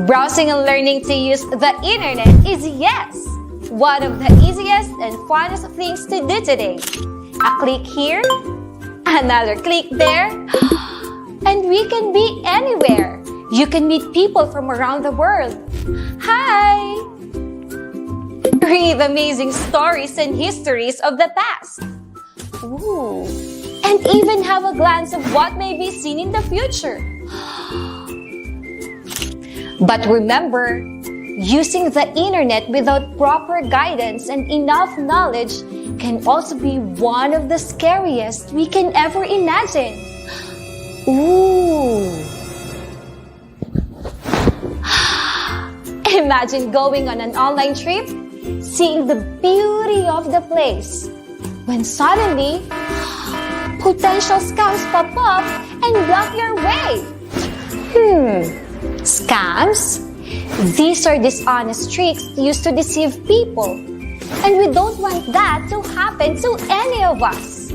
Browsing and learning to use the internet is, yes, one of the easiest and funnest things to do today. A click here, another click there, and we can be anywhere. You can meet people from around the world. Hi! Read amazing stories and histories of the past. Ooh. And even have a glance of what may be seen in the future. But remember, using the internet without proper guidance and enough knowledge can also be one of the scariest we can ever imagine. Ooh! Imagine going on an online trip, seeing the beauty of the place, when suddenly, potential scams pop up and block your way. Scams? These are dishonest tricks used to deceive people. And we don't want that to happen to any of us.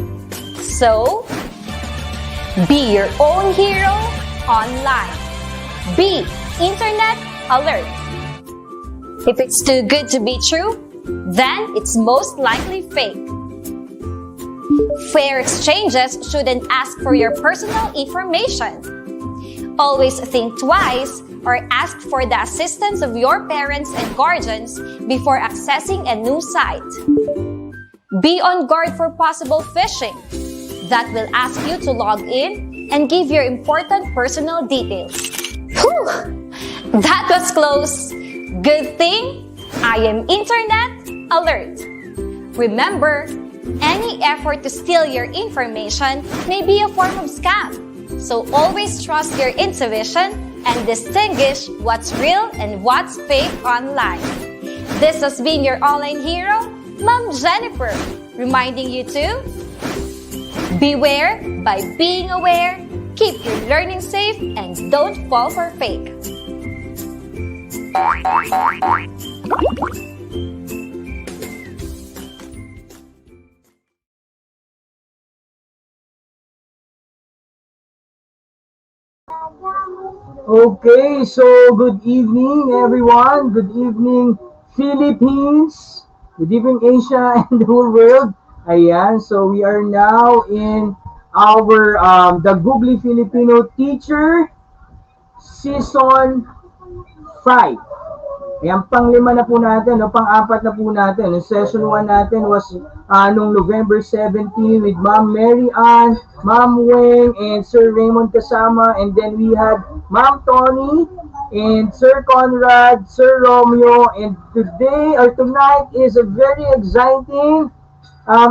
So, be your own hero online. Be internet alert. If it's too good to be true, then it's most likely fake. Fair exchanges shouldn't ask for your personal information. Always think twice or ask for the assistance of your parents and guardians before accessing a new site. Be on guard for possible phishing that will ask you to log in and give your important personal details. Whew! That was close. Good thing I am internet alert. Remember, any effort to steal your information may be a form of scam. So always trust your intuition and distinguish what's real and what's fake online. This has been your online hero, Ma'am Jennifer, reminding you to beware by being aware, keep your learning safe, and don't fall for fake. Okay, so good evening everyone. Good evening Philippines. Good evening Asia and the whole world. Ayan, so we are now in our the GOOGLEY Filipino Teacher Season 5. Ayan, pang-5 na po natin, no? Pang-4 na po natin. Yung session 1 natin was nung November 17 with Ma'am Mary Ann, Ma'am Weng, and Sir Raymond kasama. And then we had Ma'am Tony, and Sir Conrad, Sir Romeo. And today, or tonight, is a very exciting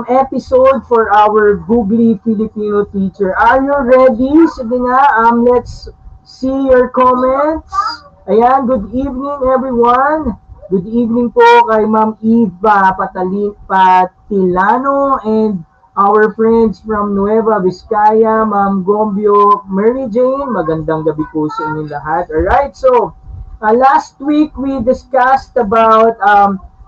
episode for our GOOGLEY Filipino Teacher. Are you ready? Sige nga, let's see your comments. Ayan, good evening everyone. Good evening po kay Ma'am Eva Patilano and our friends from Nueva Vizcaya, Ma'am Gombio, Mary Jane. Magandang gabi po sa inyong lahat. Alright, so last week we discussed about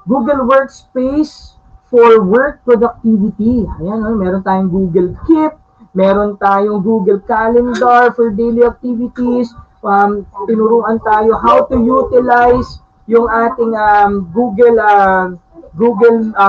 Google Workspace for work productivity. Ayan, meron tayong Google Keep, meron tayong Google Calendar for daily activities. Tinuruan tayo how to utilize yung ating Google,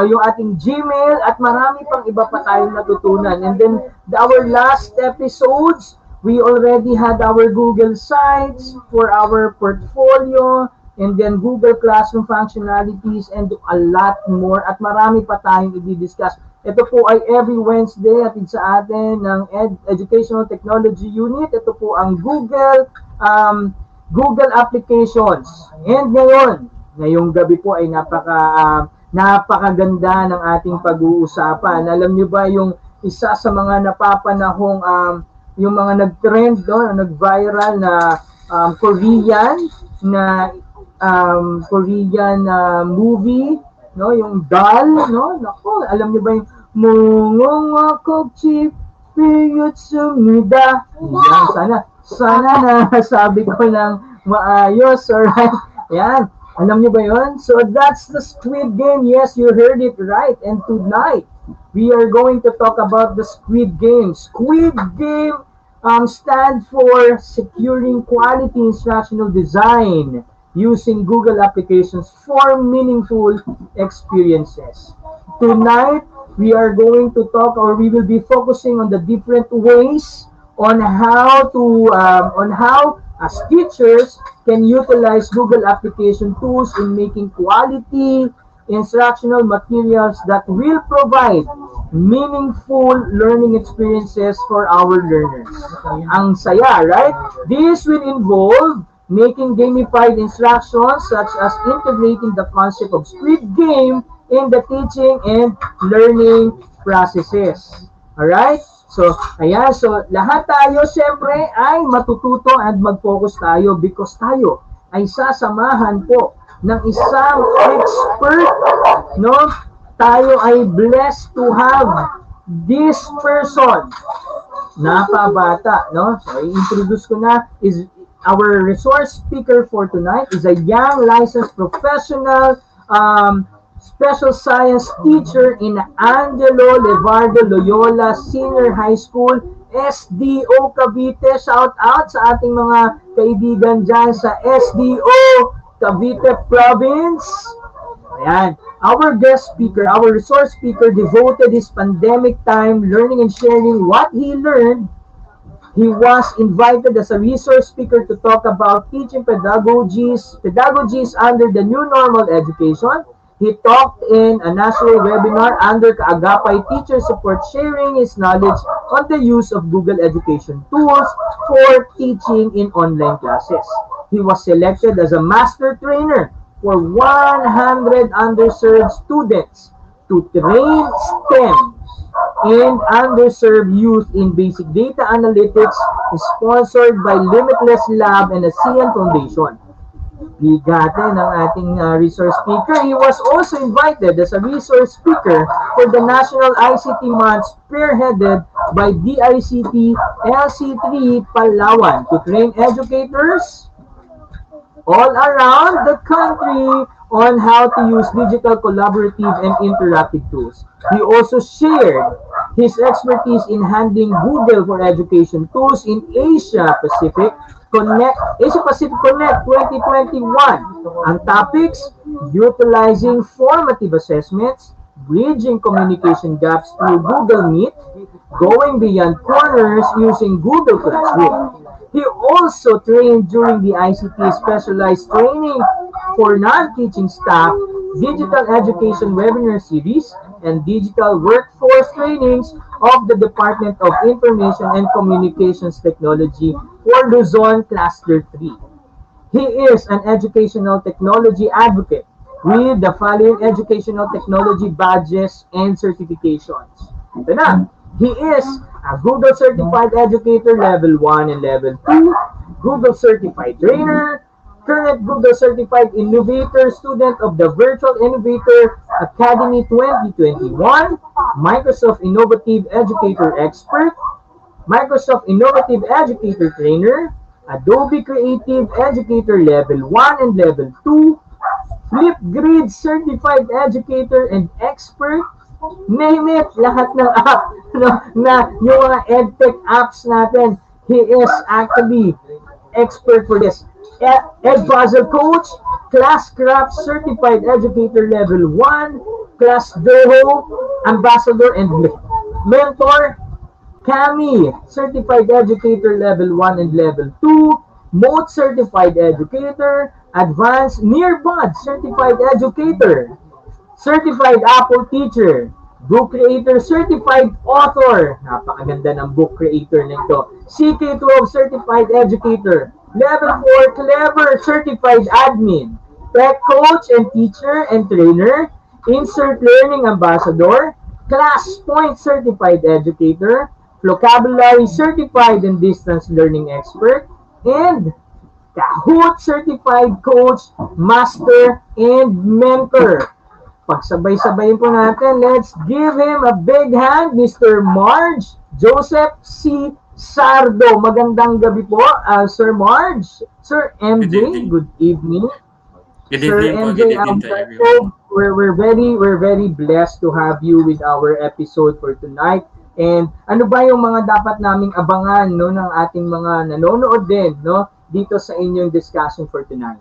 yung ating Gmail, at marami pang iba pa tayong natutunan. And then our last episodes, we already had our Google Sites for our portfolio, and then Google Classroom functionalities, and a lot more. At marami pa tayong i-discuss. Ito po ay every Wednesday atid sa atin ng Educational Technology Unit. Ito po ang Google applications. And ngayong gabi po ay napakaganda ng ating pag-uusapan. Alam niyo ba yung isa sa mga napapanahong yung mga nag-trend, nag-viral na Korean movie, yung doll, nako, alam niyo ba yung mungong akog chip piyot sumida. Sana nasabi ko ng maayos. Alright, yan, alam niyo ba yun? So that's the Squid Game. Yes, you heard it right. And tonight we are going to talk about the Squid Game. Squid Game stand for securing quality instructional design using Google applications for meaningful experiences. Tonight, we are going to talk, or we will be focusing on the different ways on how as teachers can utilize Google application tools in making quality instructional materials that will provide meaningful learning experiences for our learners. Ang saya, right? This will involve making gamified instructions such as integrating the concept of Squid Game in the teaching and learning processes. Alright? So, ayan. So, lahat tayo siyempre ay matututo at mag-focus tayo because tayo ay sasamahan po ng isang expert, no? Tayo ay blessed to have this person. Napabata, no? So, i-introduce ko na is our resource speaker for tonight is a young licensed professional special science teacher in Angelo Levardo Loyola Senior High School, SDO Cavite. Shout out sa ating mga kaibigan dyan sa SDO Cavite Province. Ayan. Our guest speaker, our resource speaker devoted his pandemic time learning and sharing what he learned. He was invited as a resource speaker to talk about teaching pedagogies under the new normal education. He talked in a national webinar under Kaagapay Teacher Support, sharing his knowledge on the use of Google Education tools for teaching in online classes. He was selected as a master trainer for 100 underserved students to train STEM and underserved youth in basic data analytics, sponsored by Limitless Lab and the ASEAN Foundation. Bigate ng ating resource speaker. He was also invited as a resource speaker for the National ICT Month spearheaded by DICT LC3 Palawan to train educators all around the country on how to use digital collaborative and interactive tools. He also shared his expertise in handling Google for Education tools in Asia Pacific Connect 2021. Ang topics, utilizing formative assessments, bridging communication gaps through Google Meet, going beyond corners using Google Classroom. He also trained during the ICT specialized training for non-teaching staff, digital education webinar series, and digital workforce trainings of the Department of Information and Communications Technology for Luzon Cluster 3. He is an educational technology advocate with the following educational technology badges and certifications. Ito na. He is a Google Certified Educator Level 1 and Level 2, Google Certified Trainer, current Google Certified Innovator Student of the Virtual Innovator Academy 2021, Microsoft Innovative Educator Expert, Microsoft Innovative Educator Trainer, Adobe Creative Educator Level 1 and Level 2, Flipgrid Certified Educator and Expert, name it, lahat ng app na yung mga edtech apps natin, he is actually expert for this. Ed Puzzle Coach, Classcraft Certified Educator Level 1, Class Doho, Ambassador and Mentor, Kami, Certified Educator Level 1 and Level 2, Moat Certified Educator, Advanced Nearbud Certified Educator, Certified Apple Teacher, Book Creator Certified Author, napakaganda ng book creator nito, CK12 Certified Educator, Level 4 Clever Certified Admin, Tech Coach and Teacher and Trainer, Insert Learning Ambassador, Class Point Certified Educator, Vocabulary Certified and Distance Learning Expert, and Kahoot Certified Coach, Master, and Mentor. Pagsabay-sabayin po natin, let's give him a big hand, Mr. Marge Joseph C. Sardo. Magandang gabi po, Sir Marge. Sir MJ, good evening. Good Sir evening po, MJ, good evening to everyone. we're very blessed to have you with our episode for tonight. And ano ba yung mga dapat naming abangan no ng ating mga nanonood din no dito sa inyong discussion for tonight.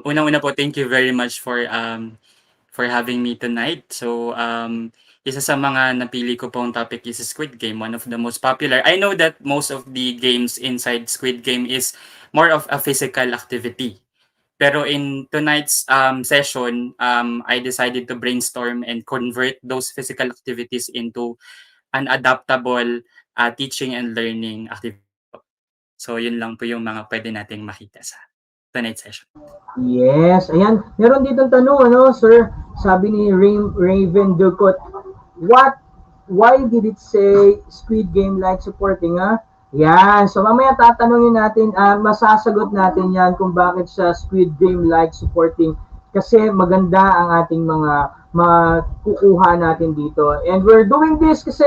Unang-una po, thank you very much for having me tonight. So, isa sa mga napili ko pong topic is Squid Game, one of the most popular. I know that most of the games inside Squid Game is more of a physical activity. Pero in tonight's session, I decided to brainstorm and convert those physical activities into an adaptable teaching and learning activity. So, yun lang po yung mga pwede nating makita sa tonight's session. Yes, ayan. Meron ditong tanong, ano, sir? Sabi ni Raven Ducot, what, why did it say Squid Game like supporting, ha? Yan. So, mamaya tatanungin natin, masasagot natin yan kung bakit siya Squid Game like supporting. Kasi maganda ang ating mga makukuha natin dito. And we're doing this kasi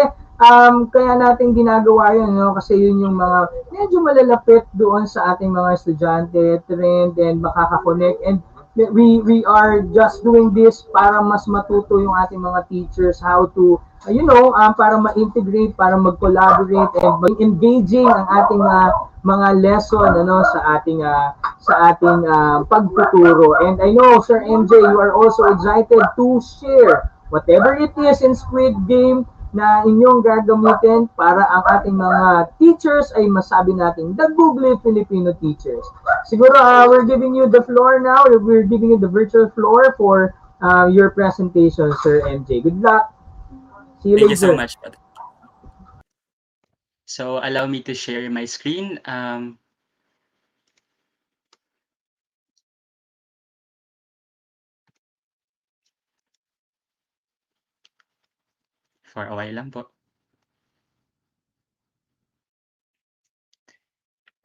kaya natin ginagawa yun, no? Kasi yun yung mga medyo malalapit doon sa ating mga estudyante, trend, and makaka-connect. And we are just doing this para mas matuto yung ating mga teachers how to, para ma-integrate, para mag-collaborate, and engaging ang ating mga lesson ano sa ating pagtuturo. And I know Sir MJ, you are also excited to share whatever it is in Squid Game na inyong gagamitin para ang ating mga teachers ay masabi natin the GOOGLEY Filipino teachers. Siguro we're giving you the floor now. We're giving you the virtual floor for your presentation, Sir MJ. Good luck. See you Thank you so later. much. So allow me to share my screen for a while lang po.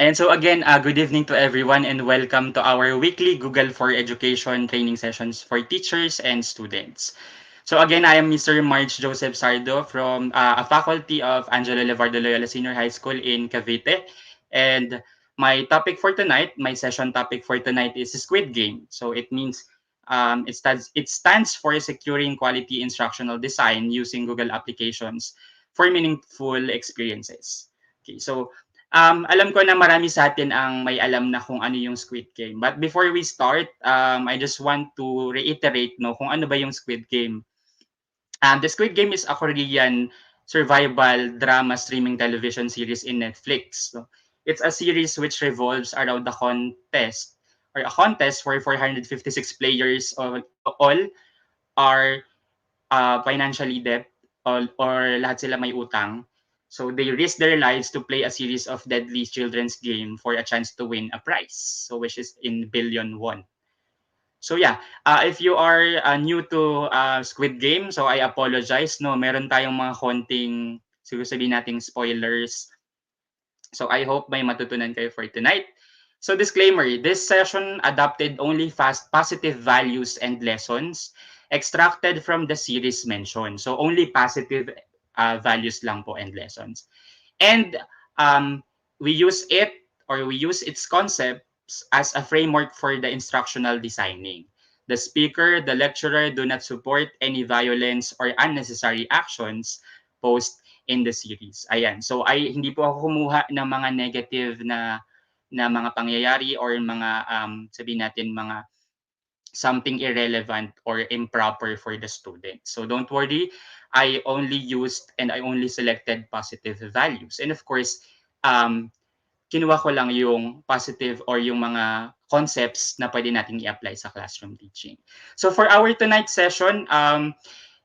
And so again, good evening to everyone and welcome to our weekly Google for Education training sessions for teachers and students. So again, I am Mr. March Joseph Sardo from a faculty of Angelo Levardo Loyola Senior High School in Cavite. And my session topic for tonight is Squid Game. So it means it stands for securing quality instructional design using Google applications for meaningful experiences. Okay, so alam ko na marami sa atin ang may alam na kung ano yung Squid Game. But before we start, I just want to reiterate no kung ano ba yung Squid Game. The Squid Game is a Korean survival drama streaming television series in Netflix. So, it's a series which revolves around a contest where 456 players all are financially debt or lahat sila may utang. So they risk their lives to play a series of deadly children's game for a chance to win a prize, so which is in billion won. So yeah, if you are new to Squid Game, so I apologize. No, meron tayong mga konting, siguro sabihin nating spoilers. So I hope may matutunan kayo for tonight. So disclaimer, this session adopted only fast positive values and lessons extracted from the series mentioned. So only positive values lang po and lessons. And we use its concepts as a framework for the instructional designing. The speaker, the lecturer do not support any violence or unnecessary actions posed in the series. Ayan. So hindi po ako kumuha ng mga negative na mga pangyayari or mga sabihin natin mga something irrelevant or improper for the student. So don't worry, I only selected positive values. And of course, kinuha ko lang yung positive or yung mga concepts na pwede nating i-apply sa classroom teaching. So for our tonight session,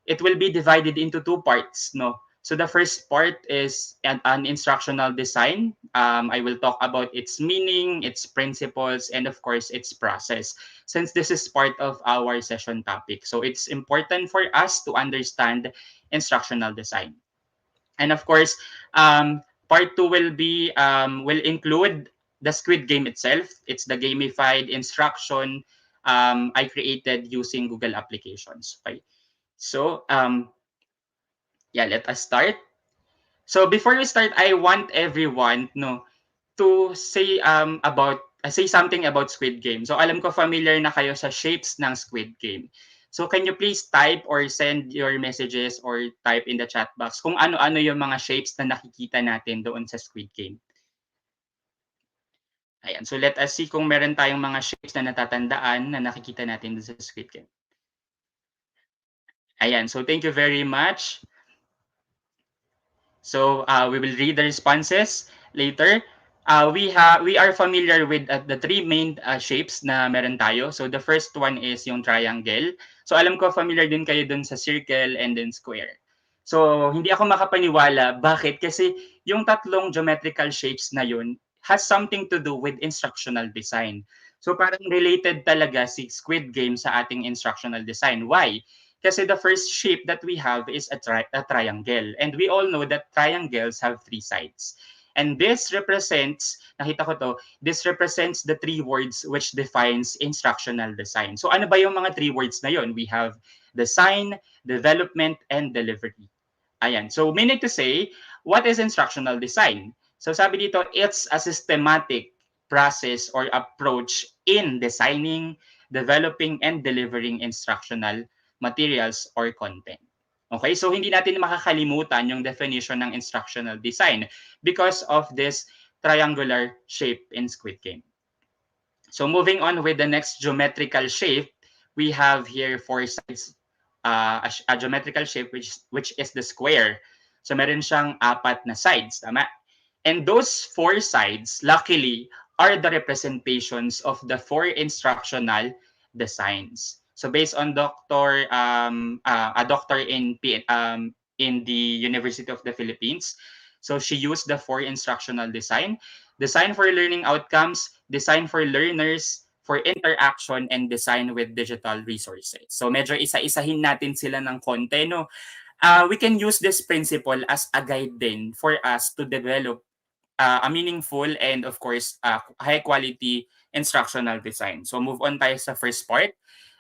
it will be divided into two parts, no? So the first part is an instructional design. I will talk about its meaning, its principles, and of course, its process, since this is part of our session topic. So it's important for us to understand instructional design. And of course, part two will include the Squid Game itself. It's the gamified instruction I created using Google applications. Okay. So let us start. So before we start, I want everyone to say something about Squid Game. So alam ko familiar na kayo sa shapes ng Squid Game. So can you please type or send your messages or type in the chat box kung ano-ano yung mga shapes na nakikita natin doon sa Squid Game. Ayan. So let us see kung meron tayong mga shapes na natatandaan na nakikita natin doon sa Squid Game. Ayan. So thank you very much. So we will read the responses later. We are familiar with the three main shapes na meron tayo. So the first one is yung triangle. So alam ko familiar din kayo dun sa circle and then square. So hindi ako makapaniwala. Bakit? Kasi yung tatlong geometrical shapes na yun has something to do with instructional design. So parang related talaga si Squid Game sa ating instructional design. Why? Kasi the first shape that we have is a triangle. And we all know that triangles have three sides. And this represents, nakita ko to, this represents the three words which defines instructional design. So ano ba yung mga three words na yon? We have design, development, and delivery. Ayan. So meaning to say, what is instructional design? So sabi dito, it's a systematic process or approach in designing, developing, and delivering instructional materials or content. Okay, so hindi natin makakalimutan yung definition ng instructional design because of this triangular shape in Squid Game. So moving on with the next geometrical shape, we have here four sides, a geometrical shape which is the square. So meron siyang apat na sides, tama? And those four sides, luckily, are the representations of the four instructional designs. So based on a doctor in the University of the Philippines, so she used the four instructional design for learning outcomes, design for learners, for interaction, and design with digital resources. So medyo isa-isahin natin sila ng konti, no? We can use this principle as a guide din for us to develop a meaningful and of course high quality instructional design. So move on tayo sa first part.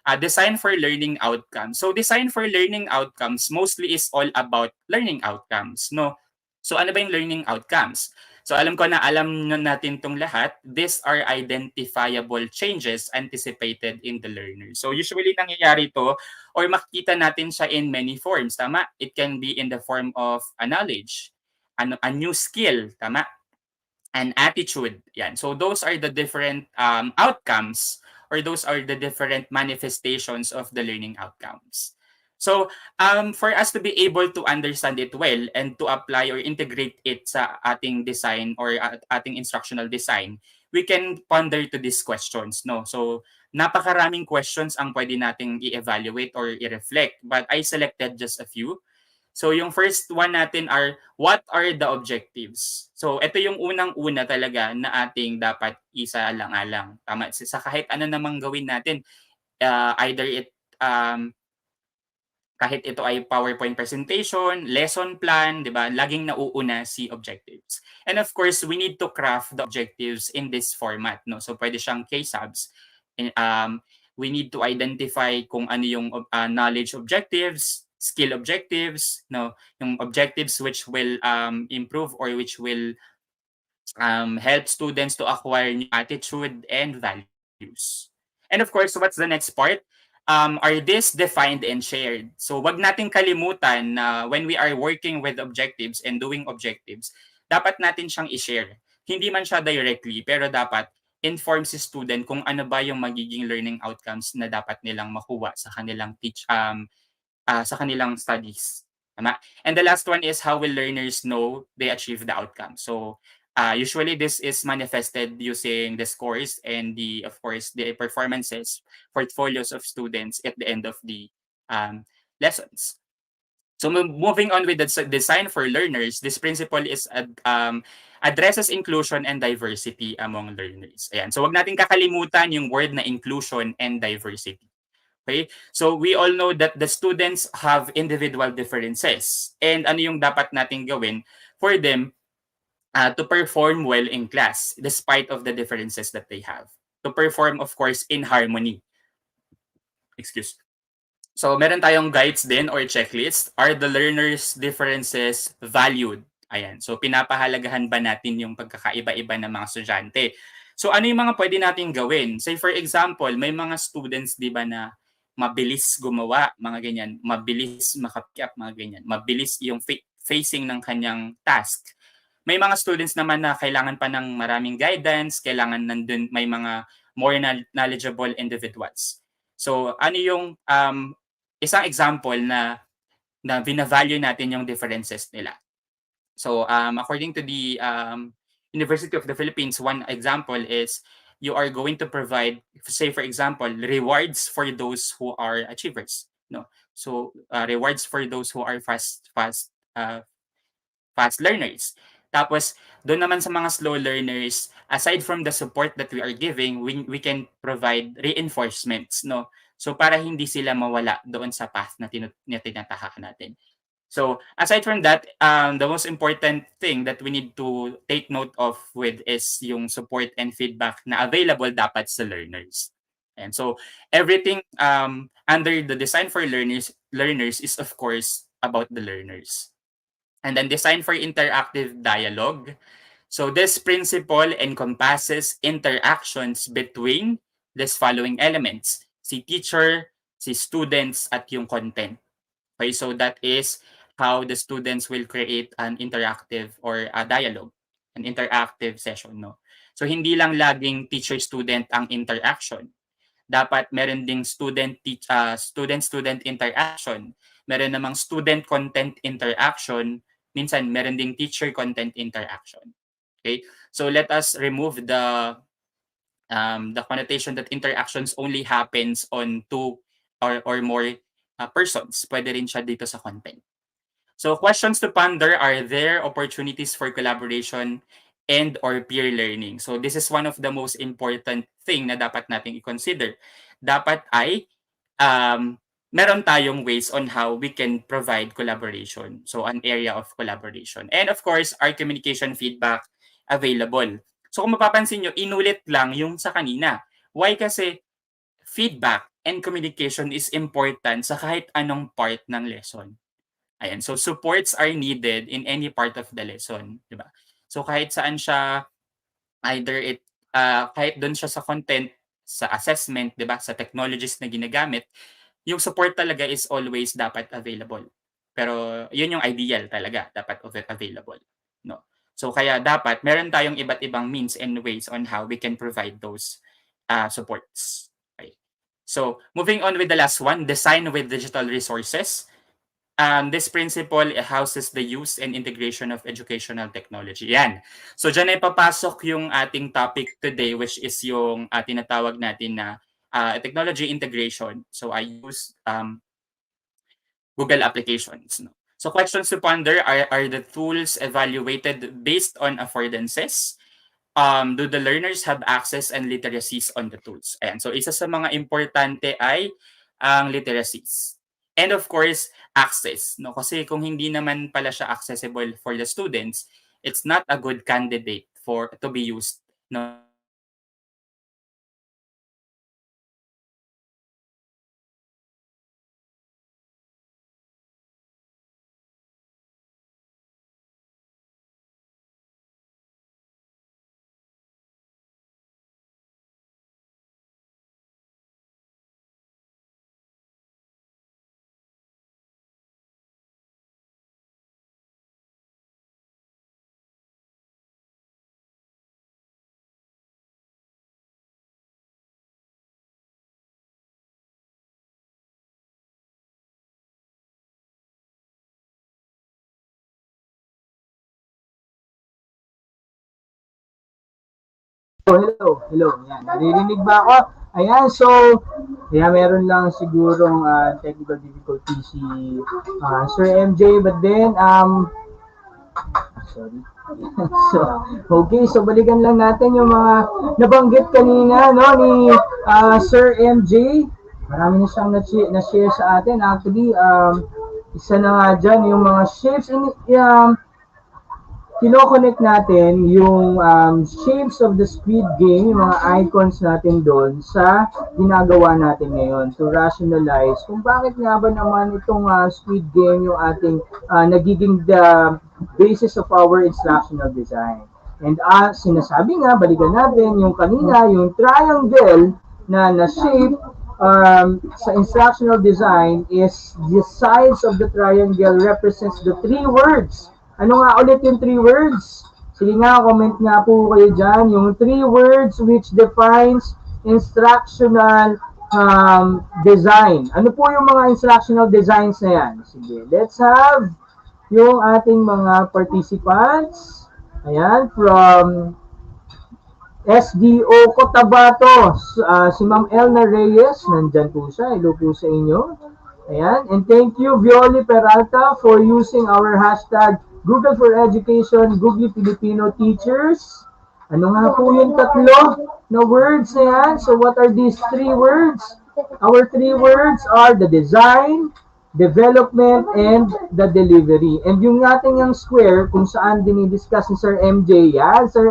Design for learning outcomes. So design for learning outcomes mostly is all about learning outcomes, no? So ano ba yung learning outcomes? So alam natin tong lahat. These are identifiable changes anticipated in the learner. So usually nangyayari to or makikita natin siya in many forms, tama? It can be in the form of a knowledge, a new skill, tama? An attitude. Yan. So those are the different outcomes or those are the different manifestations of the learning outcomes. So for us to be able to understand it well and to apply or integrate it sa ating design or ating instructional design, we can ponder to these questions. No? So napakaraming questions ang pwede nating i-evaluate or i-reflect, but I selected just a few. So yung first one natin are, what are the objectives? So ito yung unang-una talaga na ating dapat isa-alang-alang. Tama, sa kahit ano namang gawin natin, either kahit ito ay PowerPoint presentation, lesson plan, di ba? Laging nauuna si objectives. And of course, we need to craft the objectives in this format. No? So pwede siyang case hubs. We need to identify kung ano yung knowledge objectives, skill objectives, no, yung objectives which will improve or which will help students to acquire new attitude and values. And of course, what's the next part? Are this defined and shared? So wag nating kalimutan na when we are working with objectives and doing objectives, dapat natin siyang i-share. Hindi man siya directly, pero dapat inform si student kung ano ba yung magiging learning outcomes na dapat nilang makuha sa kanilang sa kanilang studies. Tama? And the last one is, how will learners know they achieve the outcome? So usually this is manifested using the scores and of course the performances, portfolios of students at the end of the lessons. So moving on with the design for learners, this principle is addresses inclusion and diversity among learners. Ayan. So wag natin kakalimutan yung word na inclusion and diversity. Okay? So we all know that the students have individual differences. And ano yung dapat nating gawin for them to perform well in class despite of the differences that they have. To perform, of course, in harmony. Excuse. So meron tayong guides din or checklist. Are the learners' differences valued? Ayan. So pinapahalagahan ba natin yung pagkakaiba-iba ng mga estudyante? So ano yung mga pwede nating gawin? Say for example, may mga students 'di ba na mabilis gumawa, mga ganyan, mabilis makapkyap, mga ganyan, mabilis yung facing ng kanyang task. May mga students naman na kailangan pa ng maraming guidance, kailangan nandun may mga more knowledgeable individuals. So ano yung isang example na binavalue natin yung differences nila. So according to the University of the Philippines, one example is you are going to provide, say for example, rewards for those who are achievers. No, so rewards for those who are fast learners. Tapos doon naman sa mga slow learners, aside from the support that we are giving, we can provide reinforcements, no? So para hindi sila mawala doon sa path na tinatahak natin. So aside from that, the most important thing that we need to take note of with is yung support and feedback na available dapat sa learners. And so everything under the design for learners is of course about the learners. And then design for interactive dialogue. So this principle encompasses interactions between these following elements: si teacher, si students, at yung content. Okay, so that is how the students will create an interactive or a dialogue, an interactive session, no? So hindi lang laging teacher-student ang interaction. Dapat meron ding student-student interaction. Meron namang student-content interaction. Minsan meron ding teacher-content interaction. Okay? So let us remove the connotation that interactions only happens on two or more persons. Pwede rin siya dito sa content. So questions to ponder: are there opportunities for collaboration and or peer learning? So this is one of the most important thing na dapat nating i-consider. Dapat ay meron tayong ways on how we can provide collaboration. So an area of collaboration. And of course, our communication feedback available. So kung mapapansin nyo, inulit lang yung sa kanina. Why? Kasi feedback and communication is important sa kahit anong part ng lesson. Ayan, so supports are needed in any part of the lesson, di ba? So kahit saan siya, either kahit doon siya sa content, sa assessment, di ba, sa technologies na ginagamit, yung support talaga is always dapat available. Pero yun yung ideal talaga, dapat available, no? So kaya dapat meron tayong iba't ibang means and ways on how we can provide those supports. Okay. So moving on with the last one, design with digital resources. This principle houses the use and integration of educational technology. Yan. So dyan ay papasok yung ating topic today, which is yung tinatawag natin na technology integration. So I use Google applications. No? So questions to ponder: are the tools evaluated based on affordances? Do the learners have access and literacies on the tools? Ayan. So isa sa mga importante ay ang literacies. And of course, access. No? Kasi kung hindi naman pala siya accessible for the students, it's not a good candidate to be used. No? Hello. Yan. Naririnig ba ako? Ayan, so, yeah, meron lang sigurong technical difficulty si Sir MJ, but then, sorry. So, okay, so balikan lang natin yung mga nabanggit kanina, no, ni Sir MJ. Marami na siyang na-share sa atin. Actually, isa na nga dyan, yung mga shapes, kino-connect natin yung shapes of the Squid Game, yung mga icons natin doon sa ginagawa natin ngayon to rationalize kung bakit nga ba naman itong Squid Game yung ating nagiging the basis of our instructional design. And sinasabi nga, balikan natin yung kanina, yung triangle na shape sa instructional design is the sides of the triangle represents the three words. Ano nga ulit yung three words? Sige nga, comment nga po kayo dyan. Yung three words which defines instructional design. Ano po yung mga instructional designs na yan? Sige, let's have yung ating mga participants. Ayan, from SDO Cotabato, si Ma'am Elna Reyes, nandyan po siya. Hello po sa inyo. Ayan. And thank you, Violi Peralta, for using our hashtag Google for Education, Googly Filipino Teachers. Ano nga po yung tatlo na words na yan? So what are these three words? Our three words are the design, development, and the delivery. And yung ating yung square, kung saan dinidiscuss ni Sir MJ, yan, Sir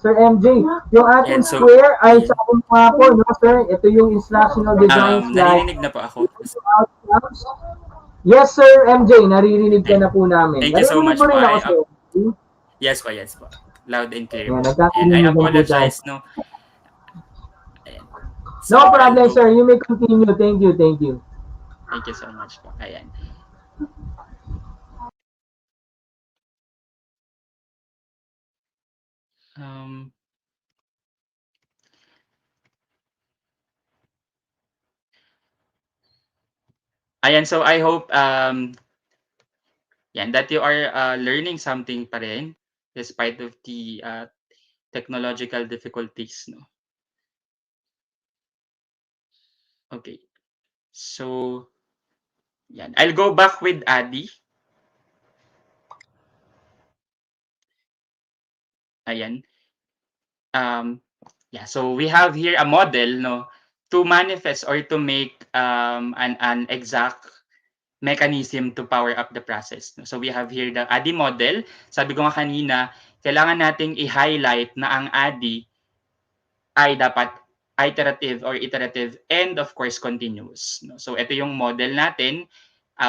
MJ, yung ating Ayan, so, square ay ayan. sabi mo nga po, no, sir, ito yung instructional design slide. Narinig na po ako. Outcomes. Yes, Sir MJ, naririnig ka na po namin. Thank you so much Naririnig mo rin po. ako, sir. Yes po. Loud and clear Yan, po. And I nagkakarinig po tayo. apologize, no? Ayan. So, No problem, I'll go- sir. You may continue. Thank you, thank you. Thank you so much po. Ayan. Um, ayan, so I hope yan, that you are learning something pa rin despite of the technological difficulties, no? Okay. So, yan. I'll go back with Adi. Ayan. Yeah, so we have here a model, no, to manifest or to make an exact mechanism to power up the process. No? So we have here the ADI model. Sabi ko nga kanina, kailangan nating i-highlight na ang ADI ay dapat iterative and of course continuous. No? So ito yung model natin.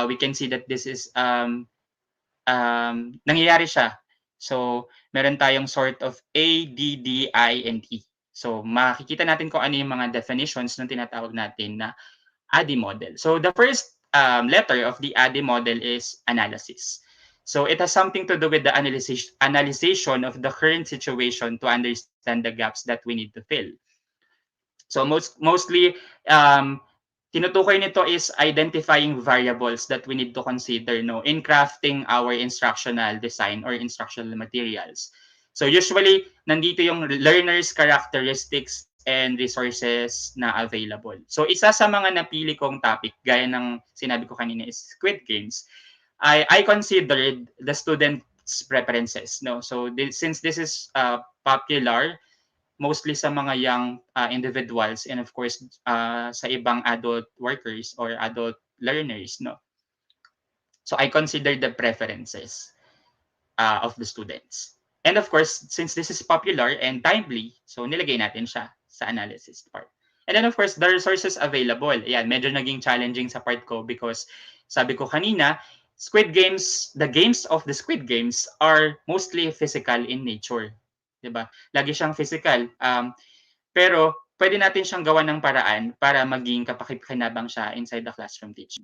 We can see that this is nangyayari siya. So meron tayong sort of A, D, D, I, and E. So makikita natin kung ano yung mga definitions ng tinatawag natin na ADI model. So the first letter of the ADI model is analysis. So it has something to do with the analyzation of the current situation to understand the gaps that we need to fill. So mostly, tinutukoy nito is identifying variables that we need to consider, no, in crafting our instructional design or instructional materials. So usually, nandito yung learner's characteristics and resources na available. So isa sa mga napili kong topic, gaya ng sinabi ko kanina, is Squid Games. I considered the students' preferences. No? So since this is popular, mostly sa mga young individuals and of course sa ibang adult workers or adult learners, no. So I consider the preferences of the students. And of course, since this is popular and timely, so nilagay natin siya sa analysis part. And then of course, the resources available. Ayan, medyo naging challenging sa part ko because sabi ko kanina, Squid Games, the games of the Squid Games are mostly physical in nature. 'Di ba? Lagi siyang physical. Pero pwede natin siyang gawan ng paraan para maging kapaki-pakinabang siya inside the classroom teaching.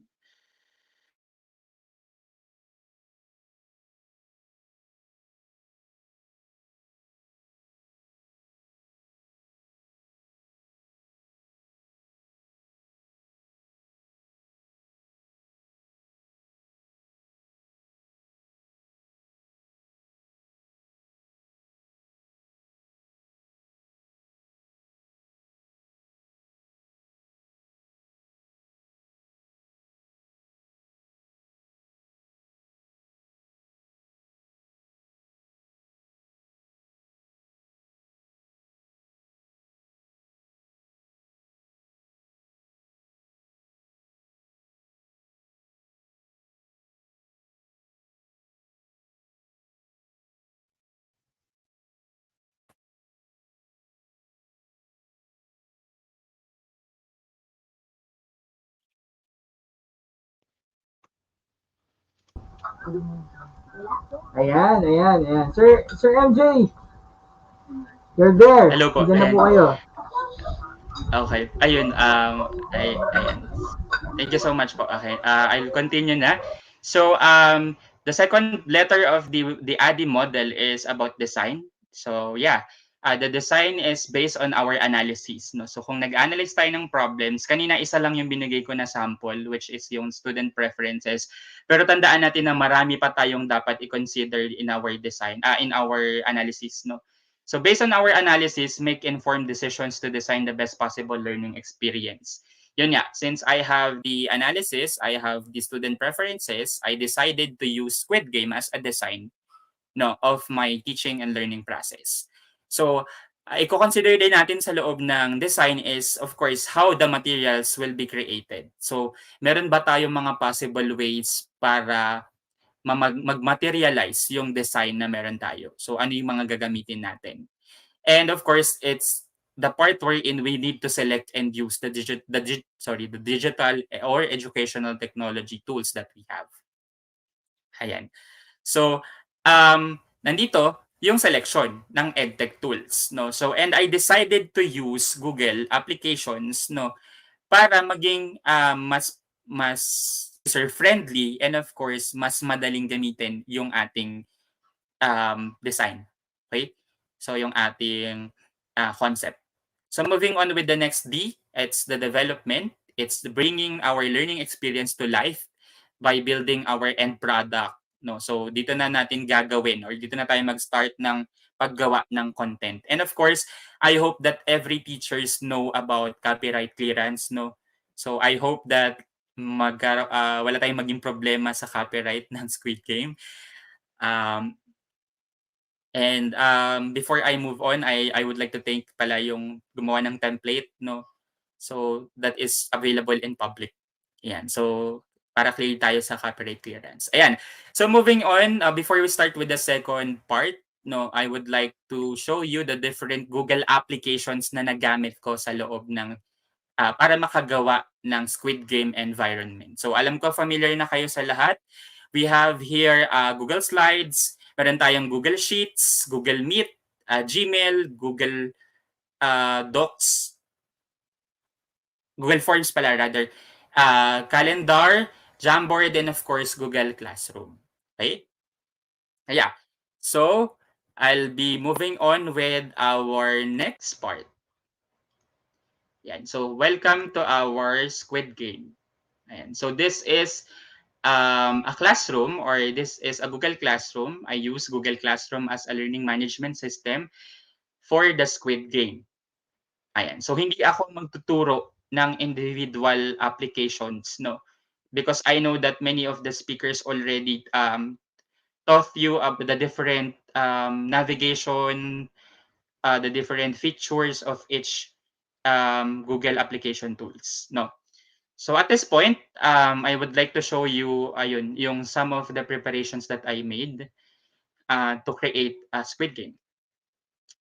Ayan. Sir MJ, you're there. Hello po. Diyan na Ayan. po kayo. Okay. Ayun, ayan. Thank you so much po. Okay. I'll continue na. So, the second letter of the ADDIE model is about design. So, yeah. The design is based on our analysis. No? So, kung nag-analyze tayo ng problems, kanina isa lang yung binigay ko na sample, which is yung student preferences. Pero tandaan natin na marami pa tayong dapat i-consider in our design, in our analysis. No? So, based on our analysis, make informed decisions to design the best possible learning experience. Yun nga, since I have the analysis, I have the student preferences, I decided to use Squid Game as a design of my teaching and learning process. So, i-consider din natin sa loob ng design is, of course, how the materials will be created. So, meron ba tayong mga possible ways para mag-materialize yung design na meron tayo? So, ano yung mga gagamitin natin? And of course, it's the part wherein we need to select and use the digital or educational technology tools that we have. Ayan. So, nandito yung selection ng edtech tools, no? So, and I decided to use Google applications, no, para maging mas user friendly and of course mas madaling gamitin yung ating design. Okay? So, yung ating concept. So, moving on with the next D, it's the development. It's the bringing our learning experience to life by building our end product. No? So, dito na natin gagawin or dito na tayo mag-start ng paggawa ng content. And of course, I hope that every teachers know about copyright clearance. No? So, I hope that wala tayong maging problema sa copyright ng Squid Game. And before I move on, I would like to thank pala yung gumawa ng template, no? So that is available in public. Ayan. So para clear tayo sa copyright clearance. Ayan. So moving on, before we start with the second part, no, I would like to show you the different Google applications na nagamit ko sa loob ng para makagawa ng Squid Game environment. So alam ko familiar na kayo sa lahat. We have here Google Slides, meron tayong Google Sheets, Google Meet, Gmail, Google Docs, Google Forms pala rather, Calendar, Jamboard, and of course Google Classroom. Okay? Yeah. So I'll be moving on with our next part. Yan. So welcome to our Squid Game. Ayan. So this is a classroom or this is a Google Classroom. I use Google Classroom as a learning management system for the Squid Game. Ayan. So hindi ako magtuturo ng individual applications, no? Because I know that many of the speakers already taught you about the different navigation, the different features of each Google application tools, no? So at this point, I would like to show you yung some of the preparations that I made to create a Squid Game.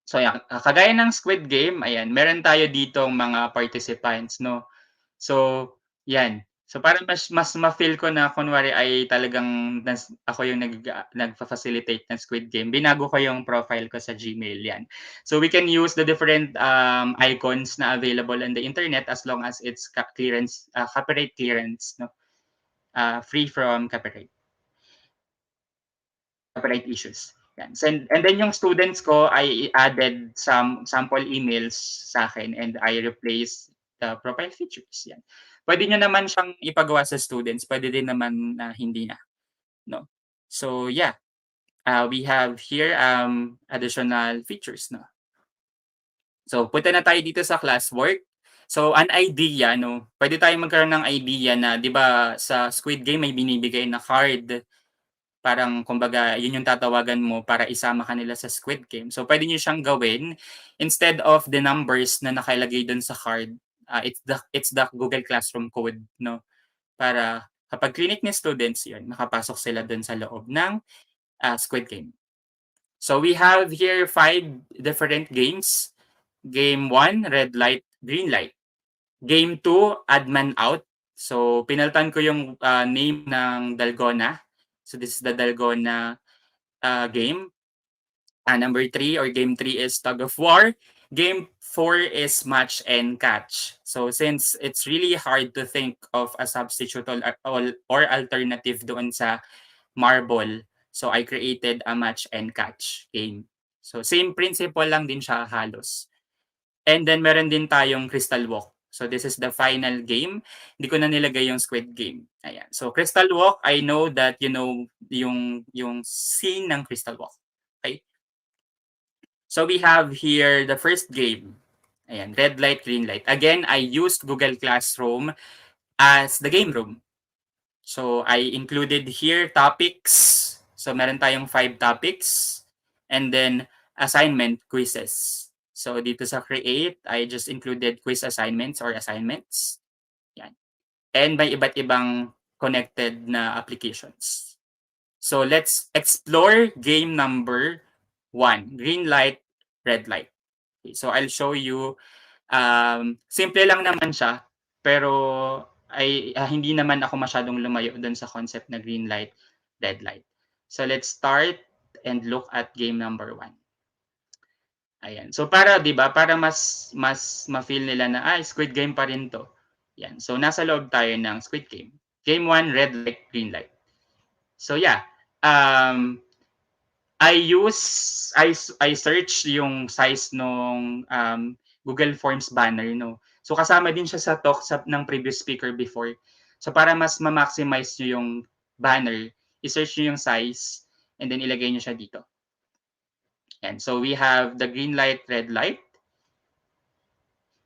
So yan, kagaya ng Squid Game, ayan, meron tayo ditong mga participants, no? So, yan. So para mas ma-feel ko na kunwari ay talagang ako yung nagfa-facilitate ng Squid Game. Binago ko yung profile ko sa Gmail yan. So we can use the different icons na available on the internet as long as it's copyright clearance, no? Free from copyright issues. Yan. So, and then yung students ko, I added some sample emails sa akin and I replaced the profile features. Yan. Pwede nyo naman siyang ipagawa sa students. Pwede din naman na hindi na. No? So, yeah. We have here additional features. No? So, punta na tayo dito sa classwork. So, an idea, no? Pwede tayong magkaroon ng idea na, di ba, sa Squid Game may binibigay na card. Parang, kumbaga, yun yung tatawagan mo para isama ka nila sa Squid Game. So, pwede nyo siyang gawin. Instead of the numbers na nakalagay dun sa card, it's the Google Classroom code, no? Para kapag clinic ni students yun, makapasok sila dun sa loob ng Squid Game. So, we have here 5 different games. Game 1, red light, green light. Game 2, add man out. So, pinalitan ko yung name ng Dalgona. So, this is the Dalgona game. Number 3 or game 3 is tug of war. Game 4 is match and catch. So since it's really hard to think of a substitute or alternative doon sa marble, so I created a match and catch game. So same principle lang din siya halos. And then meron din tayong Crystal Walk. So this is the final game. Hindi ko na nilagay yung Squid Game. Ayan. So Crystal Walk, I know that you know yung scene ng Crystal Walk. Okay? So we have here the first game. Ayan, red light, green light. Again, I used Google Classroom as the game room. So I included here topics. So meron tayong 5 topics. And then assignment quizzes. So dito sa create, I just included quiz assignments or assignments. Yan. And may iba't ibang connected na applications. So let's explore game number 1. Green light, red light. Okay, so I'll show you. Simple lang naman siya, pero hindi naman ako masyadong lumayo dun sa concept na green light, red light. So let's start and look at game number 1. Ayan. So para 'di ba, para mas ma-feel nila na Squid Game pa rin 'to. Yan. So nasa loob tayo ng Squid Game. Game 1, red light, green light. So yeah, I search yung size nung Google Forms banner, no. So kasama din siya sa talk ng previous speaker before. So para mas ma-maximize nyo yung banner, i-search nyo yung size and then ilagay nyo siya dito. And so we have the green light, red light.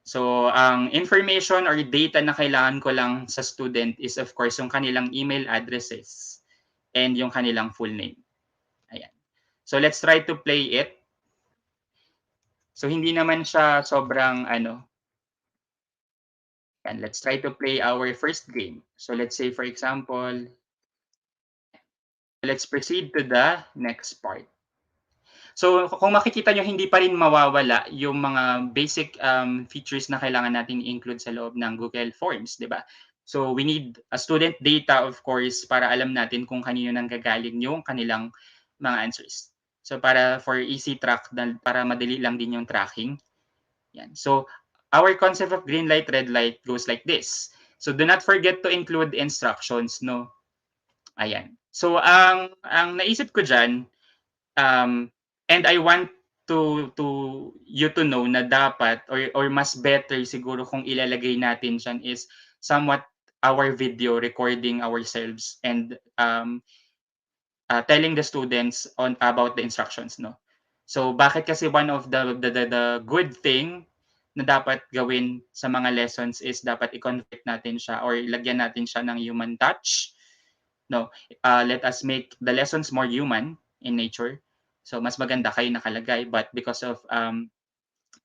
So ang information or data na kailangan ko lang sa student is of course yung kanilang email addresses and yung kanilang full name. Ayan. So let's try to play it. So hindi naman siya sobrang and let's try to play our first game. So let's say for example, let's proceed to the next part. So kung makikita nyo, hindi pa rin mawawala yung mga basic features na kailangan natin i-include sa loob ng Google Forms, di ba? So we need a student data, of course, para alam natin kung kanino nang gagaling yung kanilang mga answers. So for easy track, para madali lang din yung tracking. Yan. So our concept of green light, red light goes like this. So do not forget to include instructions, no? Ayan. So ang naisip ko dyan, and I want you to know na dapat or mas better siguro kung ilalagay natin dyan is somewhat our video recording ourselves and telling the students about the instructions, no. So bakit kasi one of the good thing na dapat gawin sa mga lessons is dapat i-convert natin siya or lagyan natin siya ng human touch, no. Let us make the lessons more human in nature. So mas maganda kayo nakalagay, but because of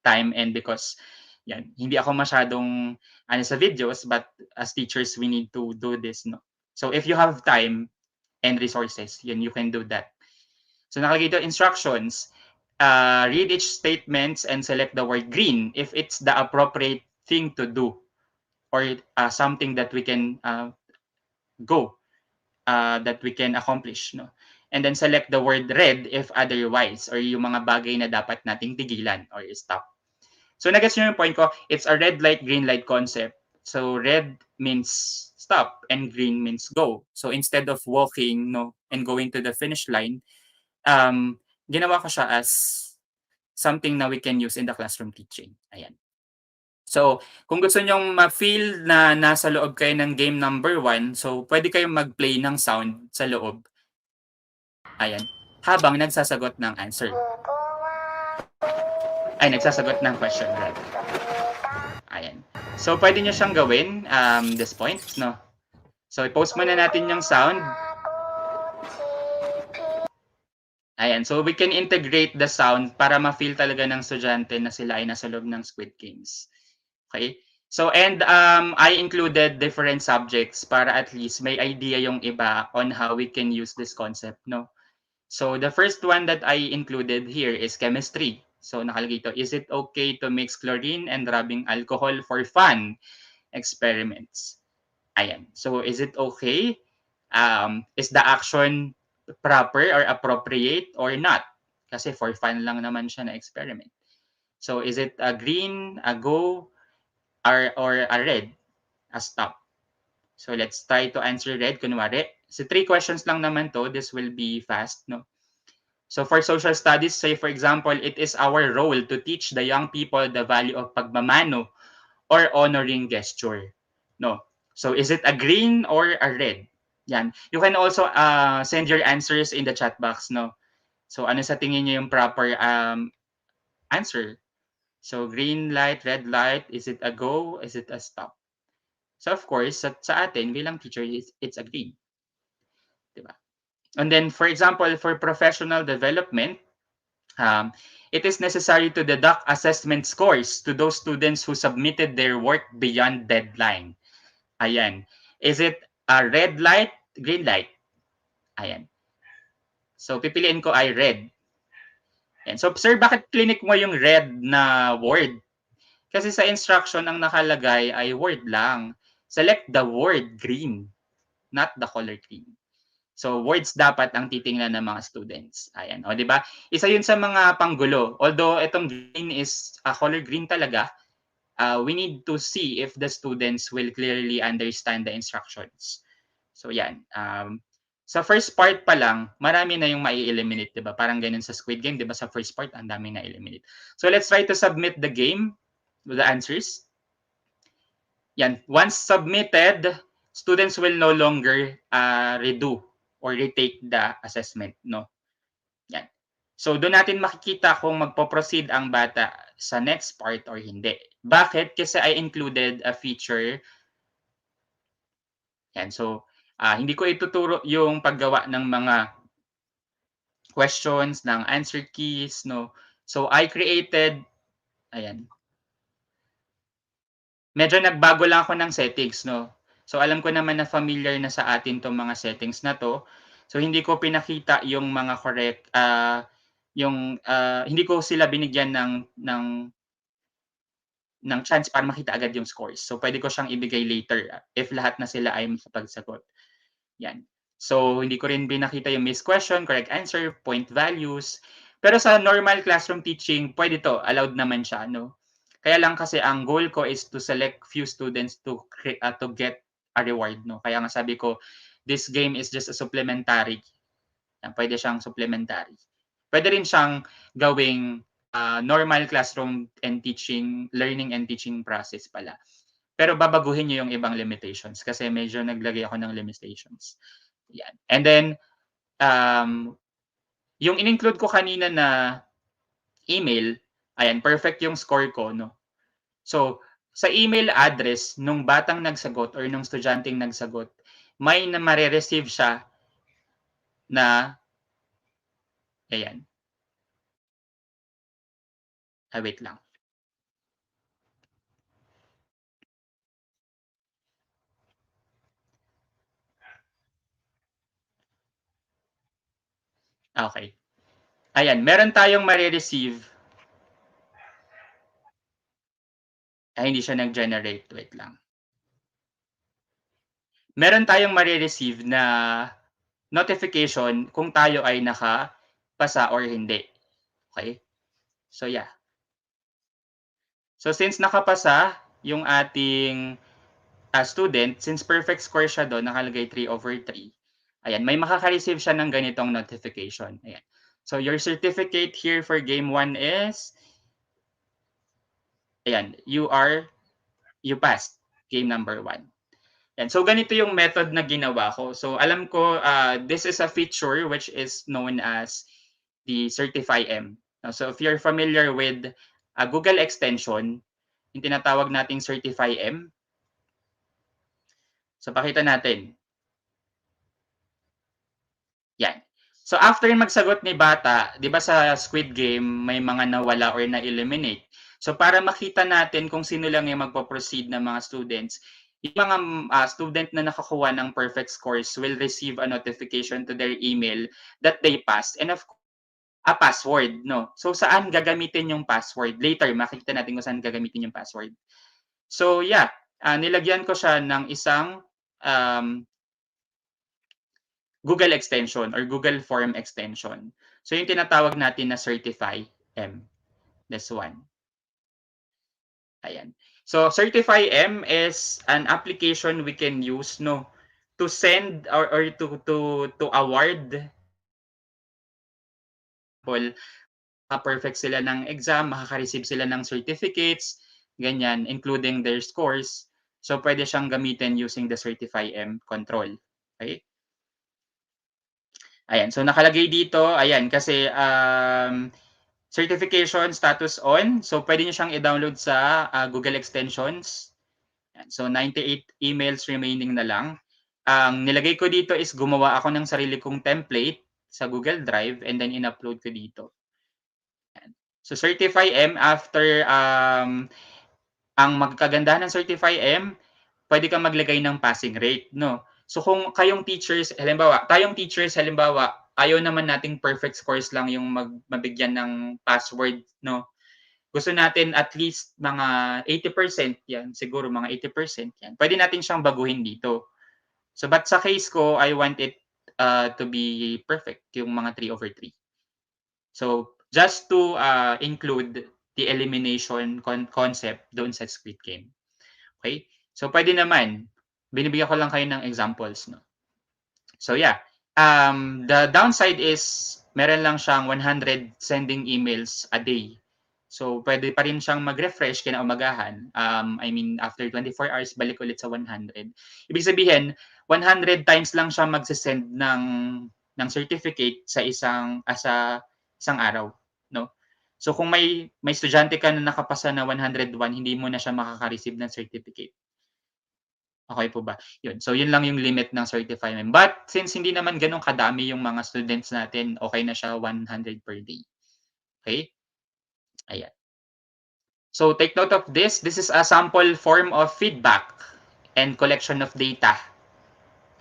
time and because hindi ako masyadong sa videos, but as teachers we need to do this, no. So if you have time and resources, you can do that. So nakalagay dito instructions. Read each statements and select the word green if it's the appropriate thing to do or something that we can that we can accomplish, no. And then select the word red if otherwise, or yung mga bagay na dapat nating tigilan or stop. So nagets nyo yung point ko, it's a red light, green light concept. So red means stop and green means go. So instead of walking, no, and going to the finish line, ginawa ko siya as something na we can use in the classroom teaching. Ayan. So, kung gusto nyong ma-feel na nasa loob kayo ng game number 1, so pwede kayong mag-play ng sound sa loob. Ayan. Habang nagsasagot ng answer. Ay, nagsasagot ng question, rather. Ayan. So, pwede nyo siyang gawin, this point, no? So, i-post muna natin yung sound. Ayan. So, we can integrate the sound para ma-feel talaga ng estudyante na sila ay nasa loob ng Squid Games. Okay? So, and I included different subjects para at least may idea yung iba on how we can use this concept, no? So, the first one that I included here is chemistry. So, nakalagay ito, is it okay to mix chlorine and rubbing alcohol for fun experiments? Ayan. So, is it okay? Is the action proper or appropriate or not? Kasi for fun lang naman siya na experiment. So is it a green, a go, or a red, a stop? So let's try to answer red, kunwari. So 3 questions lang naman to. This will be fast, no? So for social studies, say for example, it is our role to teach the young people the value of pagmamano or honoring gesture. No. So is it a green or a red? Yan. You can also send your answers in the chat box, no? So ano sa tingin niyo yung proper answer? So green light, red light, is it a go? Is it a stop? So of course, sa atin bilang teacher, it's a green. Diba? And then for example, for professional development, it is necessary to deduct assessment scores to those students who submitted their work beyond deadline. Ayan. Is it a red light, green light? Ayan. So, pipiliin ko ay red. Ayan. So, sir, bakit clinic mo yung red na word? Kasi sa instruction, ang nakalagay ay word lang. Select the word green, not the color green. So, words dapat ang titingnan ng mga students. Ayan. O, di ba? Isa yun sa mga panggulo. Although, itong green is a color green talaga, we need to see if the students will clearly understand the instructions. So, yan. Sa first part pa lang, marami na yung mai-eliminate, di ba? Parang ganun sa Squid Game, di ba? Sa first part, ang dami na eliminate. So, let's try to submit the game with the answers. Yan. Once submitted, students will no longer redo or retake the assessment, no? Yan. So, doon natin makikita kung magpo-proceed ang bata sa next part or hindi. Bakit? Kasi I included a feature. Yan. So, hindi ko ituturo yung paggawa ng mga questions, ng answer keys, no? So, I created, ayan. Medyo nagbago lang ako ng settings, no? So, alam ko naman na familiar na sa atin tong mga settings na to. So, hindi ko pinakita yung mga correct, hindi ko sila binigyan ng chance para makita agad yung scores. So, pwede ko siyang ibigay later if lahat na sila ay makapagsagot. Yan. So, hindi ko rin binakita yung missed question, correct answer, point values. Pero sa normal classroom teaching, pwede to. Allowed naman siya, no? Kaya lang kasi ang goal ko is to select few students to get a reward, no? Kaya nga sabi ko, this game is just a supplementary. Yan, pwede siyang supplementary. Pwede rin siyang gawing normal classroom and teaching, learning and teaching process pala. Pero babaguhin niyo yung ibang limitations kasi medyo naglagay ako ng limitations. Yan. And then, yung in-include ko kanina na email, ayan, perfect yung score ko, no? So, sa email address nung batang nagsagot or nung estudyanteng nagsagot, may na mare-receive siya na, ayan. Wait lang. Okay. Ayan, meron tayong mare-receive. Ay, hindi siya nag-generate. Wait lang. Meron tayong mare-receive na notification kung tayo ay nakapasa or hindi. Okay? So, yeah. So, since nakapasa yung ating student, since perfect score siya doon, nakalagay 3/3, ayan, may makaka-receive siya ng ganitong notification. Ayan. So, your certificate here for game 1 is, ayan, you passed game number 1. Yan. So, ganito yung method na ginawa ko. So, alam ko, this is a feature which is known as the Certify M. So, if you're familiar with a Google extension, yung tinatawag nating Certify M. So, pakita natin. Yan. So, after magsagot ni bata, di ba sa Squid Game, may mga nawala or na-eliminate. So, para makita natin kung sino lang yung magpo-proceed ng mga students, yung mga student na nakakuha ng perfect scores will receive a notification to their email that they passed and of course, a password, no? So, saan gagamitin yung password? Later, makikita natin kung saan gagamitin yung password. So, yeah, nilagyan ko siya ng isang Google extension or Google Form extension. So, yung tinatawag natin na Certify M. This one. Ayan. So CertifyM is an application we can use, no, to send or to award perfect sila ng exam, makaka-receive sila ng certificates, ganyan, including their scores. So, pwede siyang gamitin using the CertifyM control. Okay? Ayan. So, nakalagay dito, ayan, kasi certification status on. So, pwede nyo siyang i-download sa Google Extensions. Ayan. So, 98 emails remaining na lang. Ang nilagay ko dito is gumawa ako ng sarili kong template sa Google Drive and then in-upload ko dito. So Certify M after ang magkagandahan ng Certify M, pwede kang maglagay ng passing rate, no? So kung kayong teachers, halimbawa, ayaw naman nating perfect scores lang yung mabigyan ng password, no? Gusto natin at least mga 80% yan, siguro mga 80% yan. Pwede natin siyang baguhin dito. So but sa case ko, I want it to be perfect, yung mga 3/3. So, just to include the elimination concept doon sa Squid Game. Okay? So, pwede naman, binibigyan ko lang kayo ng examples. No? So, yeah. The downside is, meron lang siyang 100 sending emails a day. So, pwede pa rin siyang mag-refresh kinaumagahan. I mean, after 24 hours, balik ulit sa 100. Ibig sabihin, 100 times lang siya magsisend ng certificate sa isang araw, no? So kung may estudyante ka na nakapasa na 101, hindi mo na siya makaka-receive ng certificate. Okay po ba? Yun. So yun lang yung limit ng certified. But since hindi naman ganun kadami yung mga students natin, okay na siya 100 per day. Okay? Ayan. So take note of this. This is a sample form of feedback and collection of data.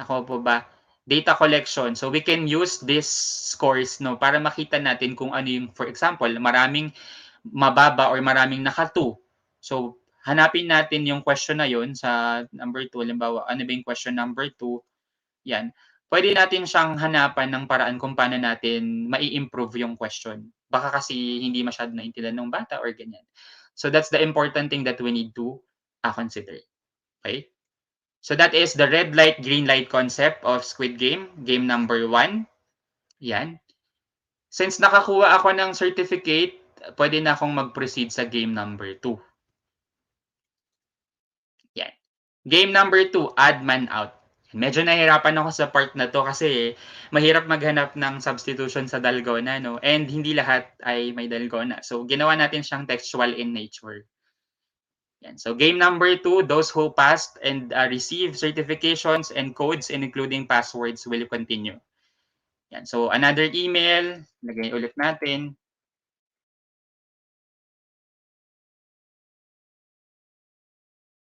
Ako po ba? Data collection. So we can use this scores, no, para makita natin kung ano yung, for example, maraming mababa or maraming naka-2. So hanapin natin yung question na yun sa number 2. Halimbawa, ano ba yung question number 2? Yan. Pwede natin siyang hanapan ng paraan kung paano natin mai-improve yung question. Baka kasi hindi masyado naintindihan ng bata or ganyan. So that's the important thing that we need to consider. Okay? So that is the red light, green light concept of Squid Game, game number 1. Yan. Since nakakuha ako ng certificate, pwede na akong mag-proceed sa game number 2. Yan. Game number 2, add man out. Medyo nahirapan ako sa part na to kasi mahirap maghanap ng substitution sa dalgona, no? And hindi lahat ay may dalgona. So, ginawa natin siyang textual in nature. Yan. So game number 2, those who passed and receive certifications and codes and including passwords will continue. Yan. So another email, lagay ulit natin.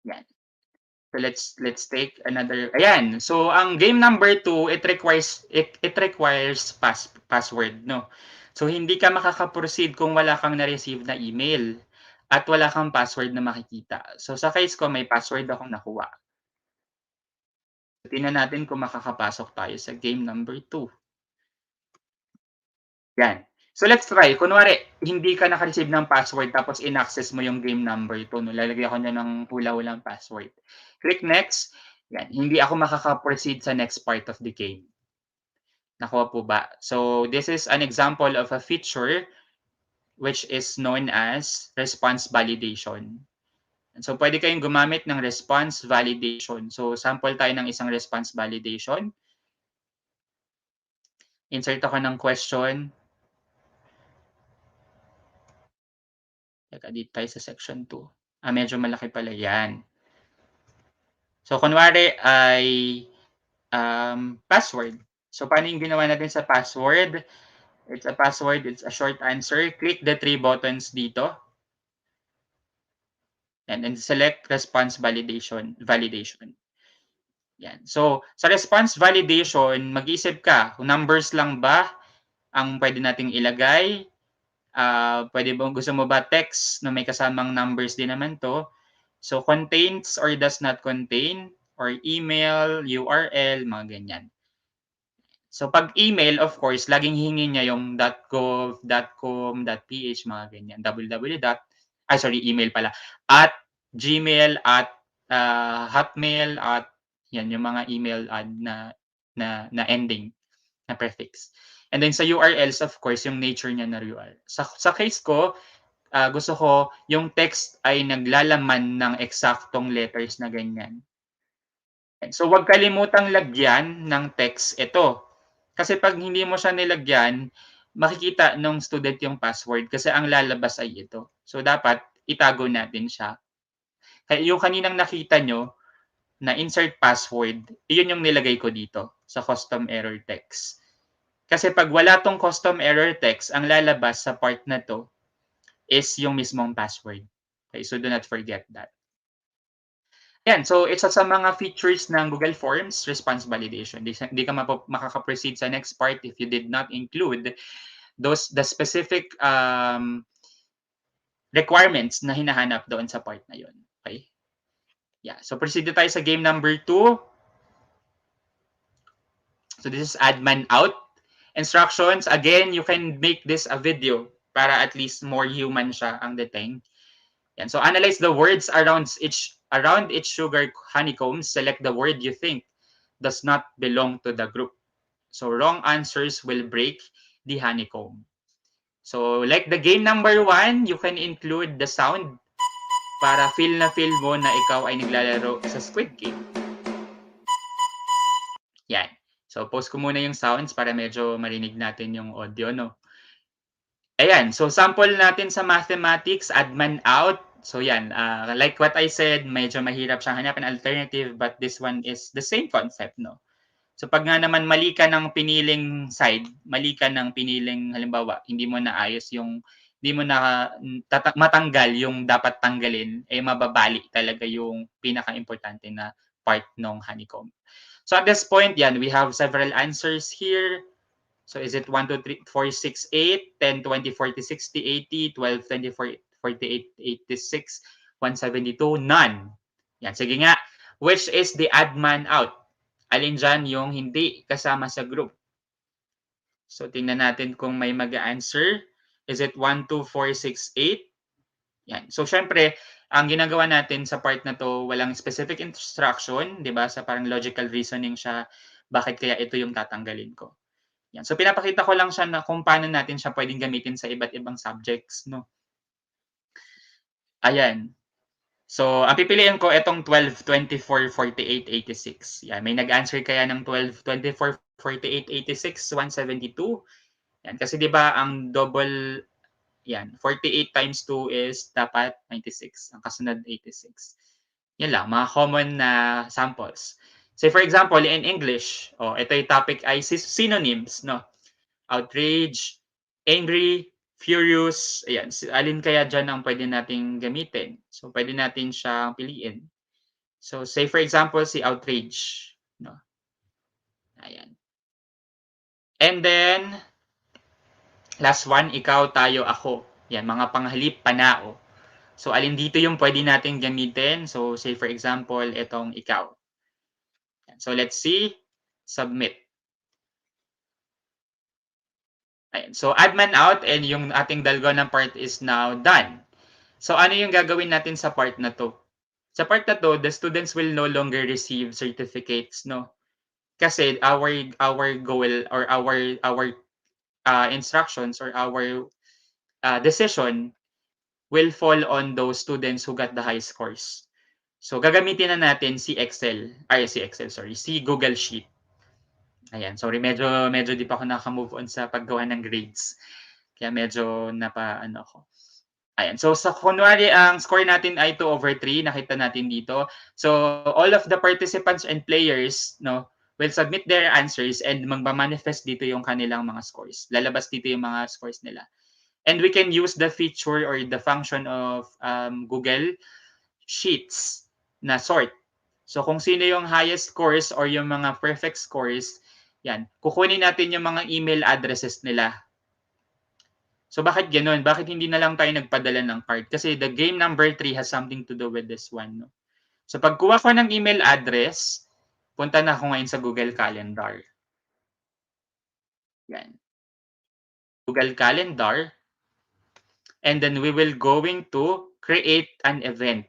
Yan. So let's take another. Ayan. So ang game number 2, it requires password, no. So hindi ka makaka-proceed kung wala kang na-receive na email at wala kang password na makikita. So sa case ko may password akong nakuha. Tingnan natin kung makakapasok tayo sa game number 2. Yan. So let's try. Kunwari, hindi ka naka-receive ng password tapos in-access mo yung game number 2. No? Lalagyan ko na ng hula-hulang password. Click next. Yan. Hindi ako makaka-proceed sa next part of the game. Nakuha po ba? So this is an example of a feature which is known as response validation. And so pwede kayong gumamit ng response validation. So sample tayo ng isang response validation. Insert ako ng question. Teka, dito tayo sa section 2. Medyo malaki pala yan. So, kunwari ay password. So, paano yung ginawa natin sa password? It's a password, it's a short answer. Click the 3 buttons dito. And select response validation. Yan. So, sa response validation, mag-isip ka, numbers lang ba ang pwede nating ilagay? Pwede ba, gusto mo ba text na may kasamang numbers din naman to? So, contains or does not contain, or email, URL, mga ganyan. So, pag email, of course, laging hingi niya yung .gov, .com, .ph, mga ganyan. Email pala, at Gmail at Hotmail at yan yung mga email na ending na prefix. And then sa URLs, of course, yung nature niya na URL. Sa case ko, gusto ko yung text ay naglalaman ng eksaktong letters na ganyan. So wag kalimutang lagyan ng text ito. Kasi pag hindi mo siya nilagyan, makikita nung student yung password kasi ang lalabas ay ito. So dapat itago natin siya. Kaya yung kaninang nakita nyo na insert password, iyon yung nilagay ko dito sa custom error text. Kasi pag wala tong custom error text, ang lalabas sa part na to is yung mismong password. Okay, so do not forget that. Yan, so isa sa mga features ng Google Forms, response validation. Di ka makaka-proceed sa next part if you did not include the specific requirements na hinahanap doon sa part na yun. Okay? Yeah, so proceed tayo sa game number 2. So this is admin out. Instructions, again, you can make this a video para at least more human siya ang dating. Yan. So analyze the words around each sugar honeycomb. Select the word you think does not belong to the group. So wrong answers will break the honeycomb. So like the game number 1, you can include the sound para feel mo na ikaw ay naglalaro sa Squid Game. Yan. So post ko muna yung sounds para medyo marinig natin yung audio, no? Ayan, so sample natin sa mathematics, admin out. So yan, like what I said, medyo mahirap siyang hanapin alternative, but this one is the same concept, no? So pag nga naman mali ka ng piniling side, mali ka ng piniling, halimbawa, hindi mo naayos yung, hindi mo na matanggal yung dapat tanggalin, eh mababali talaga yung pinaka-importante na part ng honeycomb. So at this point, yan, we have several answers here. So is it 1, 2, 3, 4, 6, 8, 10, 20, 40, 60, 80, 12, 24, 48, 86, 172? None. Yan, sige nga. Which is the odd man out? Alin dyan yung hindi kasama sa group? So tingnan natin kung may mag-answer. Is it 1, 2, 4, 6, 8? Yan. So syempre, ang ginagawa natin sa part na to, walang specific instruction, 'di ba? Sa parang logical reasoning siya, bakit kaya ito yung tatanggalin ko? Yan. So pinapakita ko lang siya na kung paano natin siya pwedeng gamitin sa iba't ibang subjects, no? Ayan. So, ang pipiliin ko itong 12, 24, 48, 86. Yan. May nag-answer kaya ng 12, 24, 48, 86, 172. Yan. Kasi 'di ba ang double yan, 48 times 2 is dapat 96. Ang kasunod 86. Yan lang, mga common na samples. Say for example, in English, ito yung topic ay synonyms, no? Outrage, angry, furious, ayan. Alin kaya dyan ang pwede nating gamitin? So, pwede natin siyang piliin. So, say for example, si outrage. No? Ayan. And then, last one, ikaw, tayo, ako. Yan, mga panghalip, panao. So, alin dito yung pwede nating gamitin? So, say for example, itong ikaw. Yan. So, let's see. Submit. Ayan. So, admin out and yung ating dalgona part is now done. So, ano yung gagawin natin sa part na to? Sa part na to, the students will no longer receive certificates, no? Kasi our goal or our instructions or our decision will fall on those students who got the high scores. So, gagamitin na natin si Google Sheet. Ayan, sorry, medyo di pa ako naka-move on sa paggawa ng grades. Kaya medyo ako. Ayan, so sa kunwari ang score natin ay 2/3, nakita natin dito. So all of the participants and players, no, will submit their answers and magma-manifest dito yung kanilang mga scores. Lalabas dito yung mga scores nila. And we can use the feature or the function of Google Sheets na sort. So kung sino yung highest scores or yung mga perfect scores, yan, kukunin natin yung mga email addresses nila. So bakit ganoon? Bakit hindi na lang tayo nagpadala ng card? Kasi the game number 3 has something to do with this one. No? So pagkuha ko ng email address, punta na ako ngayon sa Google Calendar. Yan. Google Calendar. And then we will going to create an event.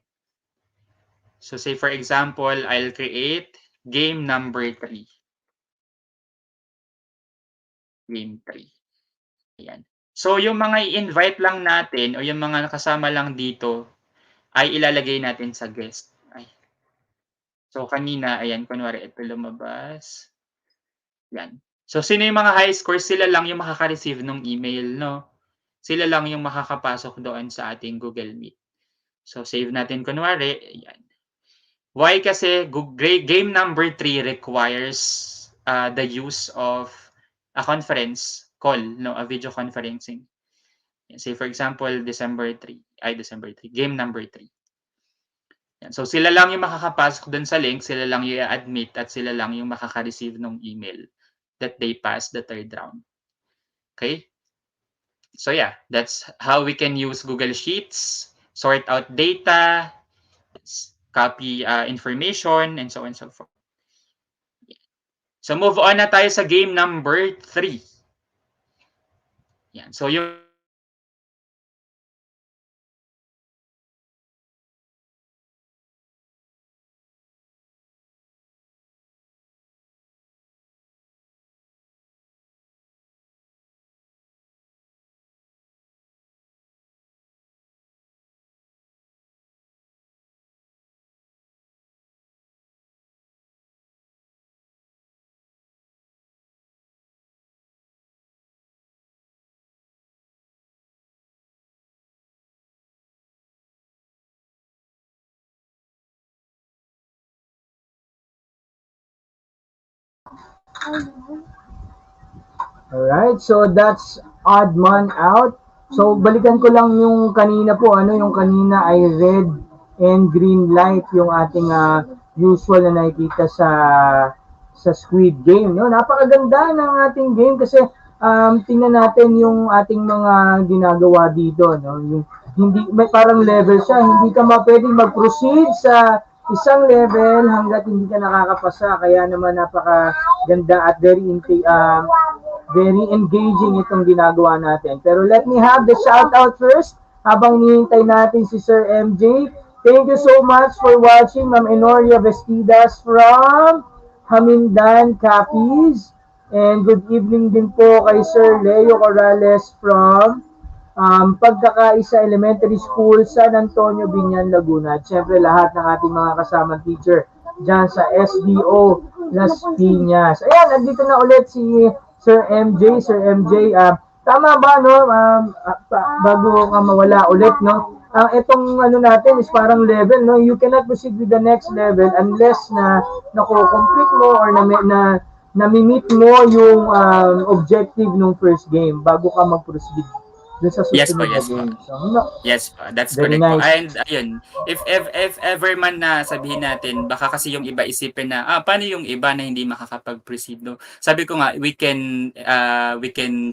So say for example, I'll create game number 3. Game 3. Ayan. So yung mga i-invite lang natin o yung mga nakasama lang dito ay ilalagay natin sa guest. Ay. So kanina, ayan, kunwari ito lumabas. Yan. So sino yung mga high scores, sila lang yung makaka-receive ng email, no? Sila lang yung makakapasok doon sa ating Google Meet. So save natin kunwari, ayan. Why? Kasi game number 3 requires the use of a conference call, no, a video conferencing. Say for example, December 3, game number 3. Yan. So sila lang yung makakapasok dun sa link, sila lang yung i-admit at sila lang yung makaka-receive ng email that they pass the third round. Okay? So yeah, that's how we can use Google Sheets, sort out data, copy information, and so on and so forth. So move on na tayo sa game number 3. Yan. So yung Alright, so that's odd man out. So balikan ko lang yung kanina po, yung kanina ay red and green light yung ating usual na nakikita sa Squid Game, no? Napakaganda ng ating game kasi tingnan natin yung ating mga ginagawa dito, no? Yung hindi may parang level siya, hindi ka pwedeng mag-proceed sa isang level hangga't hindi ka nakakapasa. Kaya naman napakaganda at very engaging itong ginagawa natin. Pero let me have the shout out first habang hinihintay natin si Sir MJ. Thank you so much for watching, Ma'am Enoria Vestidas from Hamindan, Capiz. And good evening din po kay Sir Leo Corrales from Pagkakaisa Elementary School, San Antonio, Binyan, Laguna. At syempre lahat ng ating mga kasamang teacher dyan sa SDO Las Piñas. Ayan, nandito na ulit si Sir MJ. Sir MJ, tama ba, no? Bago ka mawala ulit, no? Itong natin is parang level, no? You cannot proceed with the next level unless na nako-complete mo or na-meet mo yung objective ng first game bago ka mag-proceed dun sa yes po, susunod na yes po. game. So, no, Yes po, that's very correct po. nice. And ayun, if ever man na sabihin natin, baka kasi yung iba isipin na, paano yung iba na hindi makakapag-proceed, no? Sabi ko nga, we can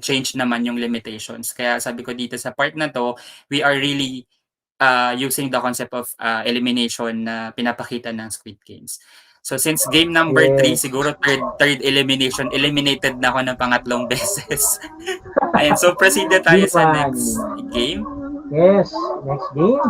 change naman yung limitations. Kaya sabi ko dito sa part na to, we are really using the concept of elimination na pinapakita ng Squid Games. So since game number 3, Yes. siguro third elimination, eliminated na ako ng pangatlong beses. Ayan, so proceed na tayo Hindi sa naman, hindi next naman. game. Yes, next game.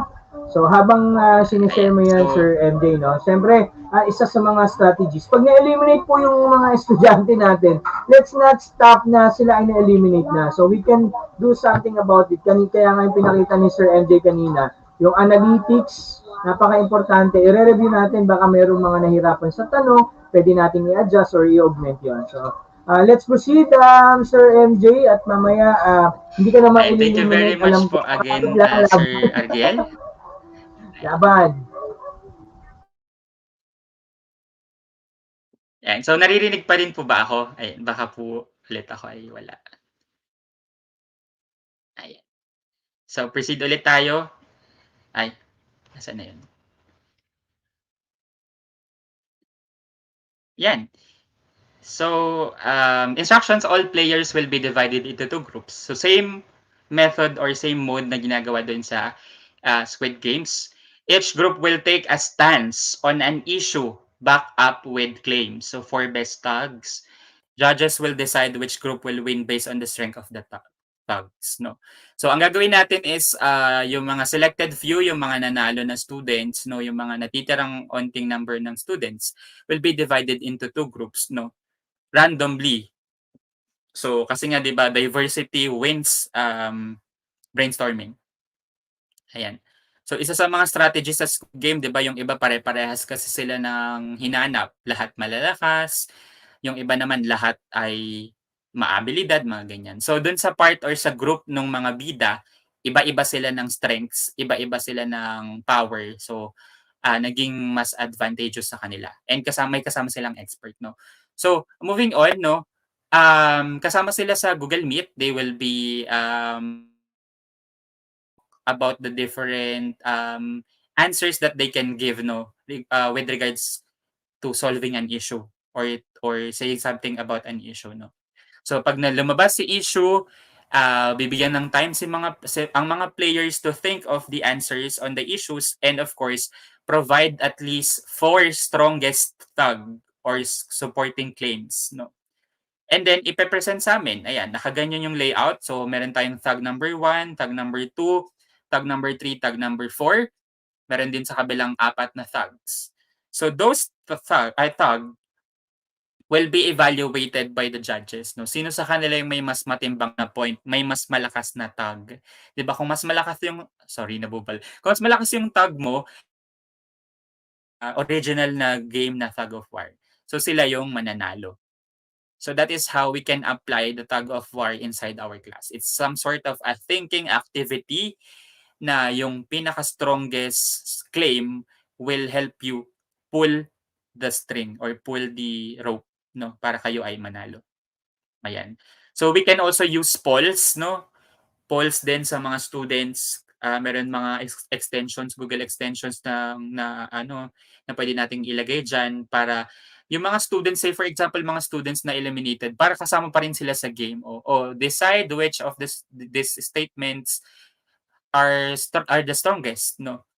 So habang sinishare Ayan, mo yan, so Sir MJ, no? Siyempre, isa sa mga strategies, pag na-eliminate po yung mga estudyante natin, let's not stop na sila ay na-eliminate na. So we can do something about it. Kaya nga yung pinakita ni Sir MJ kanina, yung analytics, napaka-importante. I-review natin, baka mayroong mga nahirapan sa tanong, pwede natin i-adjust or i-augment yun. So, let's proceed, Sir MJ, at mamaya, hindi ka naman ay, thank you very i-eliminate, much alam ko. po again, Laban. Sir Argiel. Laban. Ayan, so naririnig pa rin po ba ako? Ayan, baka po ulit ako ay wala. Ayan. So proceed ulit tayo. Ay, nasaan na yun? Yan. So, instructions, all players will be divided into 2 groups. So, same method or same mode na ginagawa dun sa Squid Games. Each group will take a stance on an issue back up with claims. So, for best tags, judges will decide which group will win based on the strength of the tag. thugs, no? So ang gagawin natin is yung mga selected few, yung mga nanalo na students, no, yung mga natitirang onting number ng students will be divided into two groups, no, randomly. So kasi nga 'di ba diversity wins brainstorming. Ayan. So isa sa mga strategies sa Squid Game, 'di ba, yung iba pare-parehas kasi sila ng hinanap, lahat malalakas, yung iba naman lahat ay maabilidad, mga ganyan. So dun sa part or sa group ng mga bida, iba-iba sila ng strengths, iba-iba sila ng power. So naging mas advantageous sa kanila. And kasama silang expert, no. So moving on, no, kasama sila sa Google Meet. They will be about the different answers that they can give, no, with regards to solving an issue or saying something about an issue, no. So pag lumabas si issue, bibigyan ng time ang mga players to think of the answers on the issues, and of course provide at least 4 strongest thug or supporting claims, no. And then ipe-present sa amin. Ayan, nakaganyan yung layout. So meron tayong tag number 1, tag number 2, tag number 3, tag number 4. Meron din sa kabilang 4 na thugs. So those tag will be evaluated by the judges, no. Sino sa kanila yung may mas matimbang na point, may mas malakas na tag. 'Di ba kung mas malakas yung nabubal. Kung mas malakas yung tag mo, original na game na tug of war. So sila yung mananalo. So that is how we can apply the tug of war inside our class. It's some sort of a thinking activity na yung pinaka-strongest claim will help you pull the string or pull the rope, no, para kayo ay manalo. Ayan. So we can also use polls, no? Polls din sa mga students. Meron mga extensions, Google extensions na pwede nating ilagay diyan para yung mga students, say for example, mga students na eliminated, para kasama pa rin sila sa game, o decide which of these statements are the strongest, no.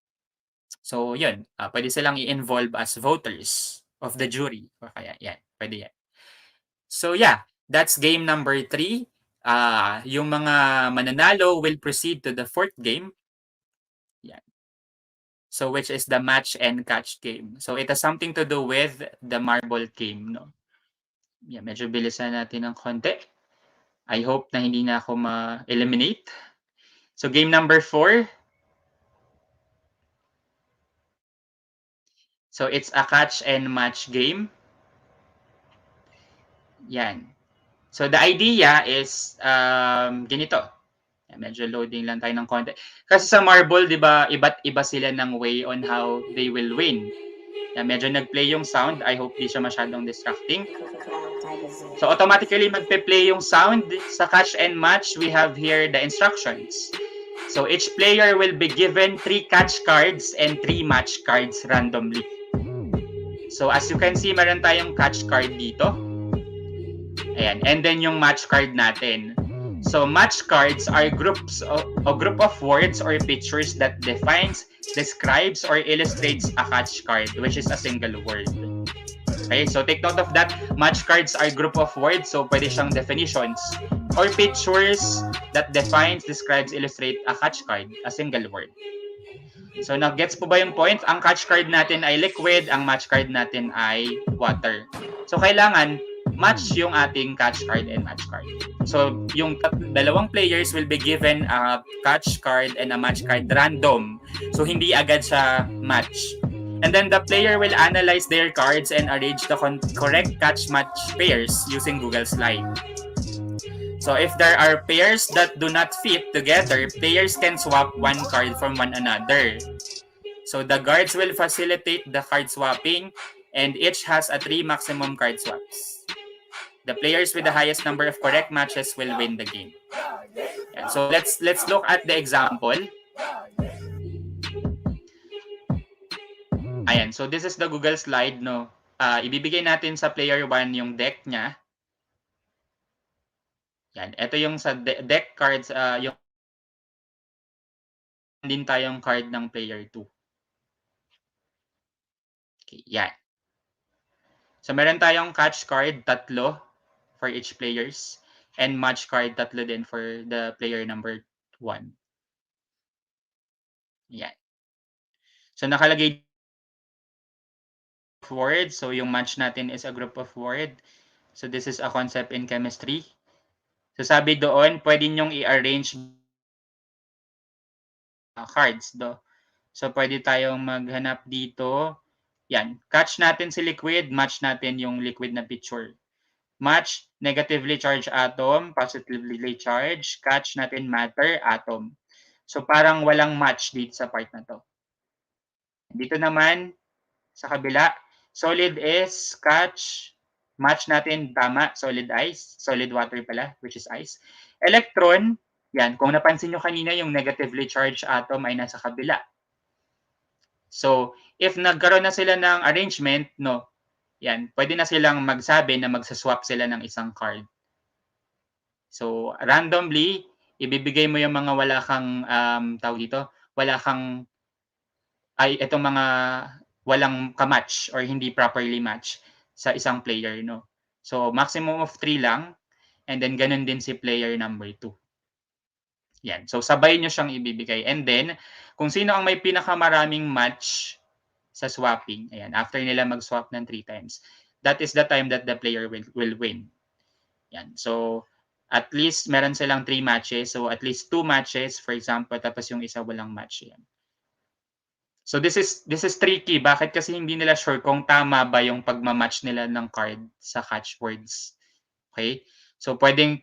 So yun, pwede silang i-involve as voters of the jury, o kaya yan, pwede yan. So yeah, that's game number 3. Yung mga mananalo will proceed to the 4th game. Yan. So which is the match and catch game. So it has something to do with the marble game, no. Yeah, medyo bilisan natin ng konti. I hope na hindi na ako ma-eliminate. So game number 4. So it's a catch and match game. Yan. So the idea is ganito. Medyo loading lang tayo ng konti. Kasi sa marble, 'di ba, iba't iba sila ng way on how they will win. Medyo nag-play yung sound. I hope di siya masyadong distracting. So automatically magpe-play yung sound. Sa catch and match, we have here the instructions. So each player will be given 3 catch cards and 3 match cards randomly. So as you can see, meron tayong catch card dito. Ayan. And then yung match card natin. So match cards are groups a group of words or pictures that defines, describes, or illustrates a catch card, which is a single word. Okay, so take note of that. Match cards are group of words, so pwede siyang definitions, or pictures that defines, describes, illustrate a catch card, a single word. So nag-gets po ba yung point? Ang catch card natin ay liquid, ang match card natin ay water. So kailangan match yung ating catch card and match card. So yung dalawang players will be given a catch card and a match card random. So hindi agad sa match. And then the player will analyze their cards and arrange the correct catch match pairs using Google Slide. So if there are pairs that do not fit together, players can swap one card from one another. So the guards will facilitate the card swapping, and each has a 3 maximum card swaps. The players with the highest number of correct matches will win the game. Yeah, so let's look at the example. Ayan, so this is the Google slide, no. Ibibigay natin sa player 1 yung deck niya. Yan, ito yung sa deck cards, yung din tayong card ng player 2. Okay, yan. So meron tayong catch card, 3 for each players. and match card, tatlo din for the player number 1. Yan. So nakalagay of words. So yung match natin is a group of word. So this is a concept in chemistry. So sabi doon, pwede nyong i-arrange cards do. So pwede tayong maghanap dito. Yan, catch natin si liquid, match natin yung liquid na picture. Match, negatively charged atom, positively charged. Catch natin matter, atom. So parang walang match dito sa part na to. Dito naman, sa kabila, solid is catch, match natin tama, solid ice, solid water pala, which is ice. Electron, yan, kung napansin nyo kanina, yung negatively charged atom ay nasa kabila. So, if nagkaroon na sila ng arrangement, no, yan, pwede na silang magsabi na magsaswap sila ng isang card. So, randomly, ibibigay mo yung mga wala kang, tawag dito, wala kang, ay, itong mga walang kamatch or hindi properly match sa isang player, no? So, maximum of 3 lang, and then ganun din si player number 2. Yan. So, sabay nyo siyang ibibigay. And then, kung sino ang may pinakamaraming match sa swapping, ayan, after nila mag-swap ng 3 times, that is the time that the player will win. Yan. So, at least meron silang 3 matches. So, at least 2 matches, for example, tapos yung isa walang match. Yan. So, this is tricky. Bakit? Kasi hindi nila sure kung tama ba yung pagmamatch nila ng card sa catchwords. Okay? So, pwede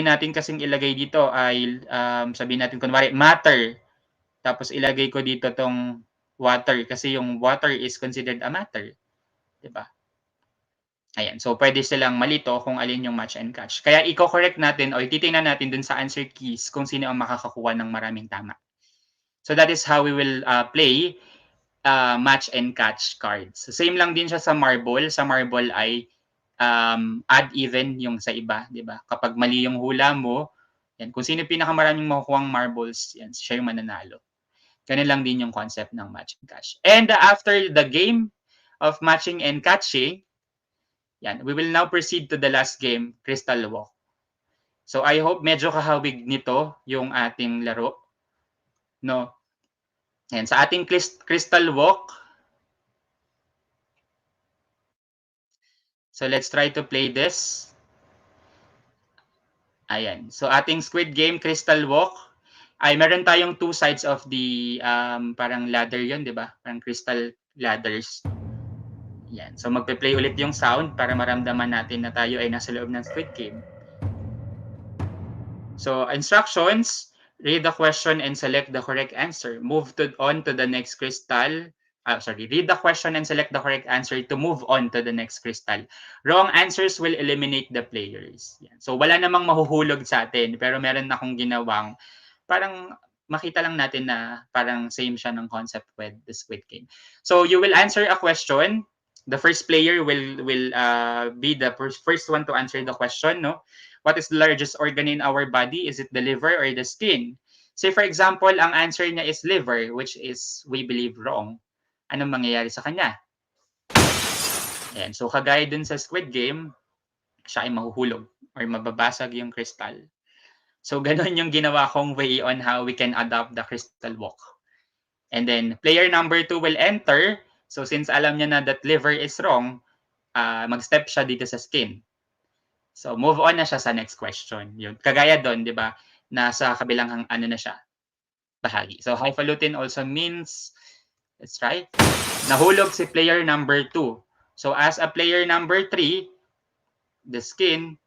natin kasing ilagay dito ay, sabihin natin, kunwari, matter. Tapos, ilagay ko dito tong water kasi yung water is considered a matter. Diba? Ayan. So, pwede silang malito kung alin yung match and catch. Kaya, i-correct natin o titingnan natin dun sa answer keys kung sino ang makakakuha ng maraming tama. So, that is how we will play match and catch cards. So, same lang din siya sa marble. Sa marble ay add even yung sa iba, di ba? Kapag mali yung hula mo, yan, kung sino pinakamaraming makukuhang marbles, yan, siya yung mananalo. Ganun lang din yung concept ng match and catch. And after the game of matching and catching, yan, we will now proceed to the last game, Crystal Walk. So I hope medyo kahawig nito yung ating laro. No? Yan, sa ating Crystal Walk, so let's try to play this. Ayan. So ating Squid Game, Crystal Walk, ay meron tayong 2 sides of the parang ladder yun, di ba? Parang crystal ladders. Yan. So magpe-play ulit yung sound para maramdaman natin na tayo ay nasa loob ng Squid Game. So instructions, read the question and select the correct answer. Move on to the next crystal. Read the question and select the correct answer to move on to the next crystal. Wrong answers will eliminate the players. Yan. So wala namang mahuhulog sa atin, pero meron akong ginawang parang makita lang natin na parang same siya ng concept with the Squid Game. So you will answer a question. The first player will be the first one to answer the question, no? What is the largest organ in our body? Is it the liver or the skin? Say for example, ang answer niya is liver, which is we believe wrong. Anong mangyayari sa kanya? Ayan. So kagaya dun sa Squid Game, siya ay mahuhulog or mababasag yung crystal. So ganun yung ginawa kong way on how we can adopt the crystal walk. And then player number 2 will enter. So since alam niya na that liver is wrong, mag-step siya dito sa skin. So move on na siya sa next question. Yun. Kagaya doon, 'di ba? Nasa kabilang ano na siya, bahagi. So highfalutin also means, let's try. Nahulog si player number 2. So as a player number 3, the skin,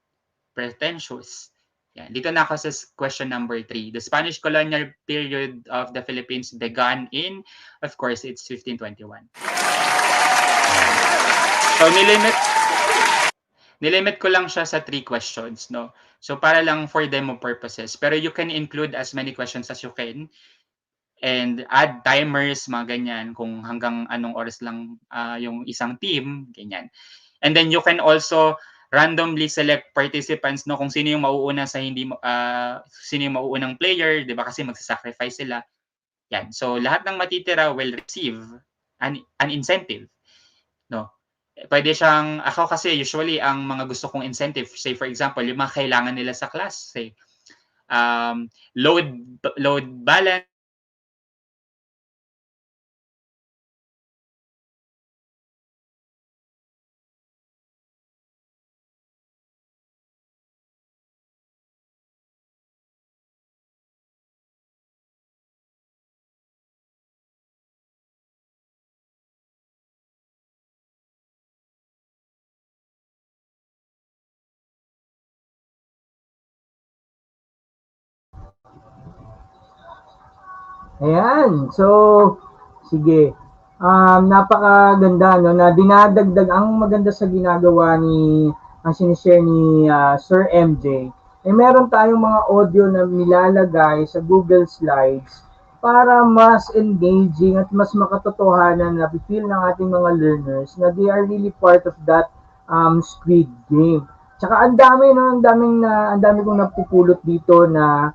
pretentious. Yan. Dito na ako sa question number 3. The Spanish colonial period of the Philippines began in, of course, it's 1521. So nilimit ko lang siya sa 3 questions, no? So para lang for demo purposes. Pero you can include as many questions as you can and add timers, mga ganyan, kung hanggang anong oras lang yung isang team, ganyan. And then you can also randomly select participants, no, kung sino yung mauuna sa sino yung mauunang player, 'di ba? Kasi magsa-sacrifice sila. Yan. So lahat ng matitira will receive an incentive, no? Pwede siyang, ako kasi usually ang mga gusto kong incentive, say for example, yung mga kailangan nila sa class, say load balance. Ayan. So, sige. Napakaganda no na dinadagdag ang maganda sa ginagawa ni ang sinishare ni Sir MJ. Eh meron tayong mga audio na nilalagay sa Google Slides para mas engaging at mas makatotohanan na feel ng ating mga learners na they are really part of that Squid Game. Tsaka ang dami no, ang dami kong napupulot dito na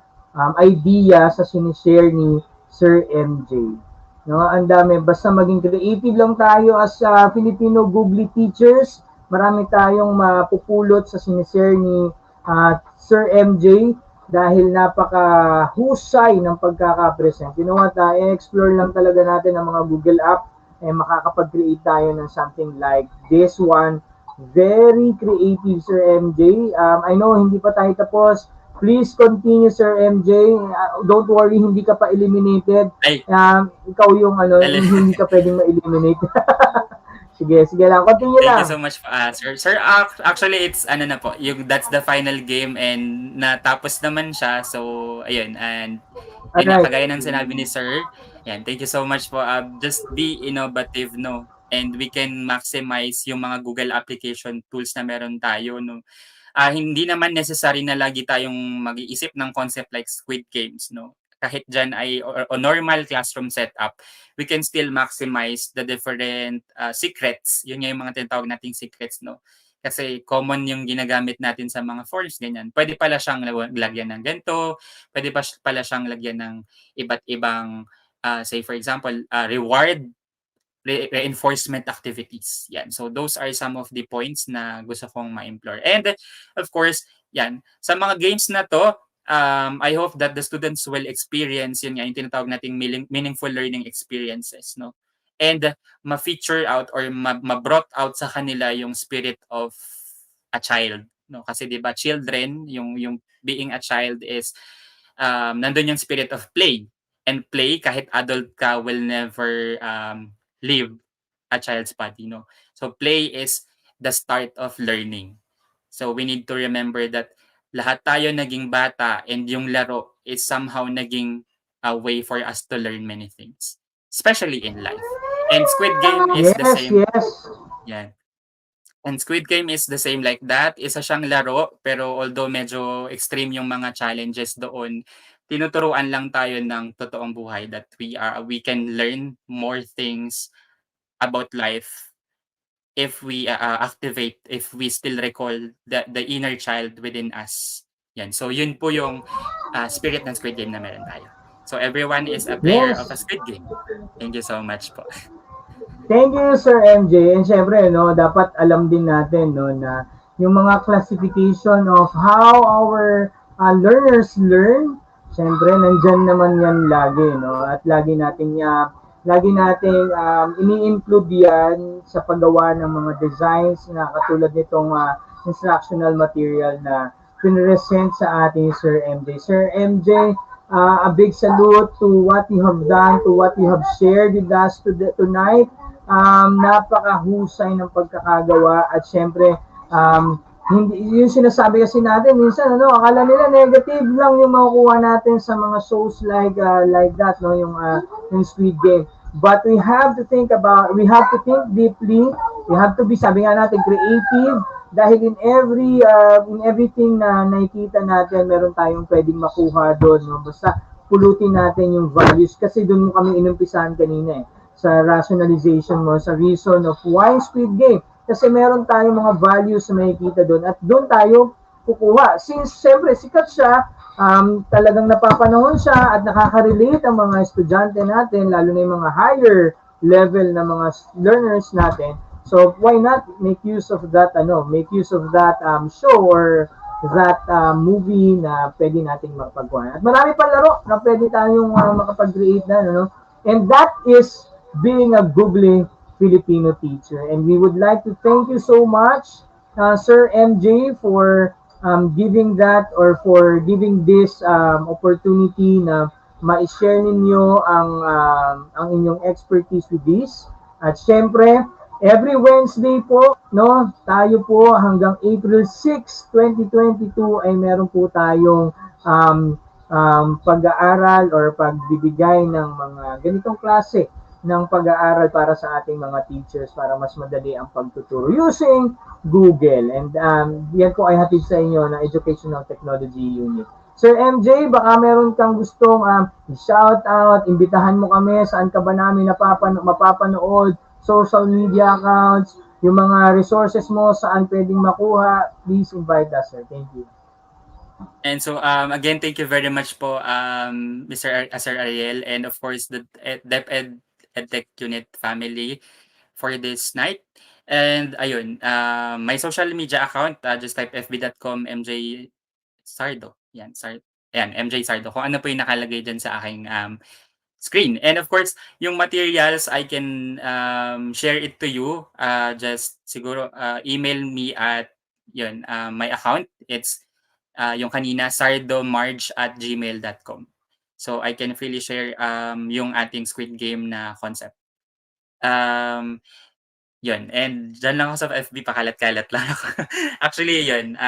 idea sa sinishare ni Sir MJ. No, ang dami. Basta maging creative lang tayo as Filipino Googly teachers. Marami tayong mapupulot sa sinishare ni Sir MJ dahil napaka-husay ng pagkaka-present. You know what? I-explore lang talaga natin ang mga Google app. Eh, makakapag-create tayo ng something like this one. Very creative, Sir MJ. I know, hindi pa tayo tapos. Please continue, Sir MJ. Don't worry, hindi ka pa eliminated. Ay, Ikaw yung hindi ka pwedeng ma-eliminate. sige lang. Continue thank lang. you so much, sir. Sir, actually, it's ano na po, that's the final game and natapos naman siya. So, ayun. And yun nga, Alright. kagaya ng sinabi ni sir, yan, thank you so much po. Just be innovative, no? And we can maximize yung mga Google application tools na meron tayo, no? Hindi naman necessary na lagi tayong mag-iisip ng concept like Squid Games, no? Kahit dyan ay o normal classroom setup, we can still maximize the different secrets. Yun nga yung mga tinatawag nating secrets, no? Kasi common yung ginagamit natin sa mga forms, ganyan. Pwede pala siyang lagyan ng ganito, pwede pala siyang lagyan ng iba't ibang, say for example, reward reinforcement activities. Yan. So those are some of the points na gusto kong ma-implore. And of course, yan, sa mga games na to, I hope that the students will experience yun nga, yung tinatawag nating meaningful learning experiences, no? And ma-feature out or ma-brought out sa kanila yung spirit of a child, no? Kasi 'di ba, children, yung being a child is nandun yung spirit of play. And play, kahit adult ka, will never leave a child's body, no? So play is the start of learning. So we need to remember that lahat tayo naging bata and yung laro is somehow naging a way for us to learn many things, especially in life. And Squid Game is the same. Yes. Yeah. And Squid Game is the same like that. Isa siyang laro, pero although medyo extreme yung mga challenges doon, tinuturuan lang tayo ng totoong buhay that we can learn more things about life if we activate, if we still recall the inner child within us. Yan. So yun po yung spirit ng Squid Game na meron tayo. So everyone is a player of a Squid Game. Thank you so much po. Thank you, Sir MJ. And syempre, no, dapat alam din natin no, na yung mga classification of how our learners learn, syempre, nandyan naman yan lagi. No? At lagi nating ini-include yan sa paggawa ng mga designs na katulad nitong instructional material na pinresent sa ating Sir MJ. Sir MJ, a big salute to what you have done, to what you have shared with us tonight. Napakahusay ng pagkakagawa at syempre hindi yung sinasabi kasi natin minsan akala nila negative lang yung makukuha natin sa mga shows like that yung Squid Game, but we have to think deeply, we have to be, sabi nga natin, creative, dahil in everything na nakikita natin meron tayong pwedeng makuha doon, no? Basta pulutin natin yung values kasi doon mo kami inumpisahan kanina sa rationalization mo, sa reason of why Squid Game. Kasi meron tayong mga values na makikita doon at doon tayo kukuha. Since, siyempre, sikat siya, talagang napapanahon siya at nakaka-relate ang mga estudyante natin, lalo na yung mga higher level na mga learners natin. So why not make use of that make use of that show or that movie na pwede nating makapagkuhan. At marami pa laro na pwede tayong makapag-create na, no? And that is being a Googly Filipino teacher. And we would like to thank you so much, Sir MJ, for giving that or for giving this opportunity na ma-share ninyo ang inyong expertise with this. At syempre, every Wednesday po, no, tayo po hanggang April 6, 2022 ay meron po tayong pag-aaral or pagbibigay ng mga ganitong klase ng pag-aaral para sa ating mga teachers para mas madali ang pagtuturo using Google. And yan po ay hatid sa inyo ng Educational Technology Unit. Sir MJ, baka meron kang gustong shout out, imbitahan mo kami, saan ka ba namin mapapanood, social media accounts, yung mga resources mo, saan pwedeng makuha, please invite us, sir. Thank you. And so again, thank you very much po, Sir Ariel, and of course the DepEd EdTech Unit family for this night. And ayun, my social media account, just type fb.com MJ Sardo. Yan, MJ Sardo. Kung ano po yung nakalagay dyan sa aking screen. And of course, yung materials, I can share it to you. Just siguro email me at yun, my account. It's yung kanina, sardomarge@gmail.com. So I can freely share yung ating Squid Game na concept. Yun. And dyan lang ako sa FB, pakalat-kalat lang ako. Actually, yun.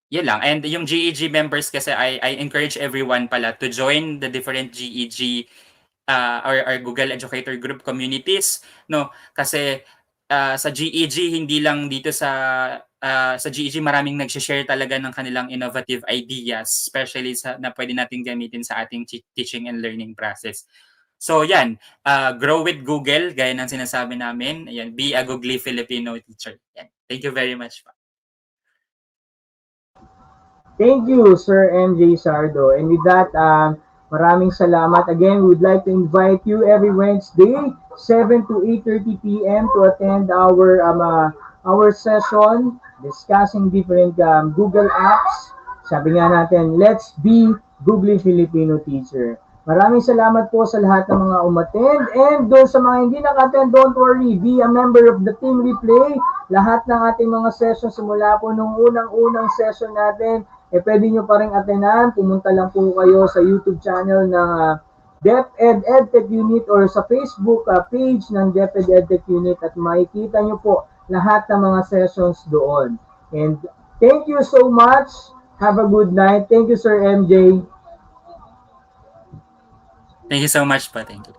Yun lang. And yung GEG members kasi, I encourage everyone pala to join the different GEG or Google Educator Group communities. No? Kasi sa GEG, hindi lang dito sa GEG, maraming nag-share talaga ng kanilang innovative ideas, especially na pwede natin gamitin sa ating teaching and learning process. So yan, grow with Google, gaya ng sinasabi namin. Ayan, be a Googly Filipino teacher. Yan. Thank you very much. Thank you, Sir MJ Sardo. And with that, maraming salamat. Again, we would like to invite you every Wednesday, 7 to 8:30 p.m. to attend our session discussing different Google apps. Sabi nga natin, let's be Googly Filipino teacher. Maraming salamat po sa lahat ng mga umattend. And doon sa mga hindi naka-attend, don't worry, be a member of the team replay. Lahat ng ating mga sessions simula po nung unang session natin, pwede nyo pa rin attenan. Pumunta lang po kayo sa YouTube channel ng DepEd EdTech Unit or sa Facebook page ng DepEd EdTech Unit at makikita nyo po lahat ng mga sessions doon. And thank you so much. Have a good night. Thank you, Sir MJ. Thank you so much po. Thank you.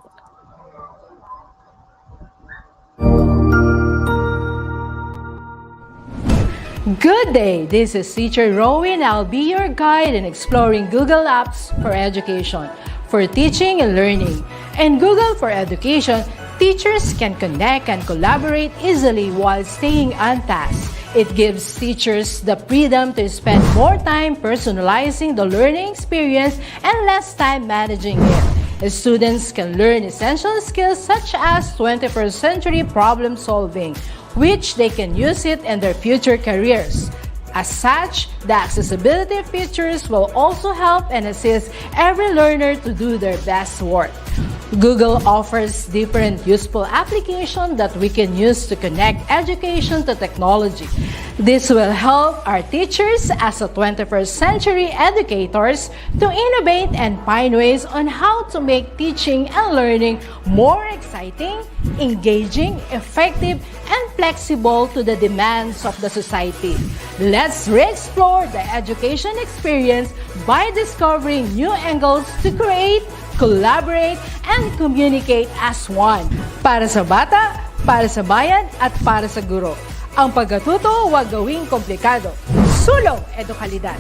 Good day, this is Teacher Rowan. I'll be your guide in exploring Google Apps for education, for teaching and learning. In Google for Education, teachers can connect and collaborate easily while staying on task. It gives teachers the freedom to spend more time personalizing the learning experience and less time managing it. Students can learn essential skills such as 21st century problem solving, which they can use it in their future careers. As such, the accessibility features will also help and assist every learner to do their best work. Google offers different useful applications that we can use to connect education to technology. This will help our teachers as a 21st century educators to innovate and find ways on how to make teaching and learning more exciting, engaging, effective, and flexible to the demands of the society. Let's re-explore the education experience by discovering new angles to create, collaborate, and communicate as one. Para sa bata, para sa bayan, at para sa guro. Ang pagkatuto, huwag gawing komplikado. Sulong edukalidad.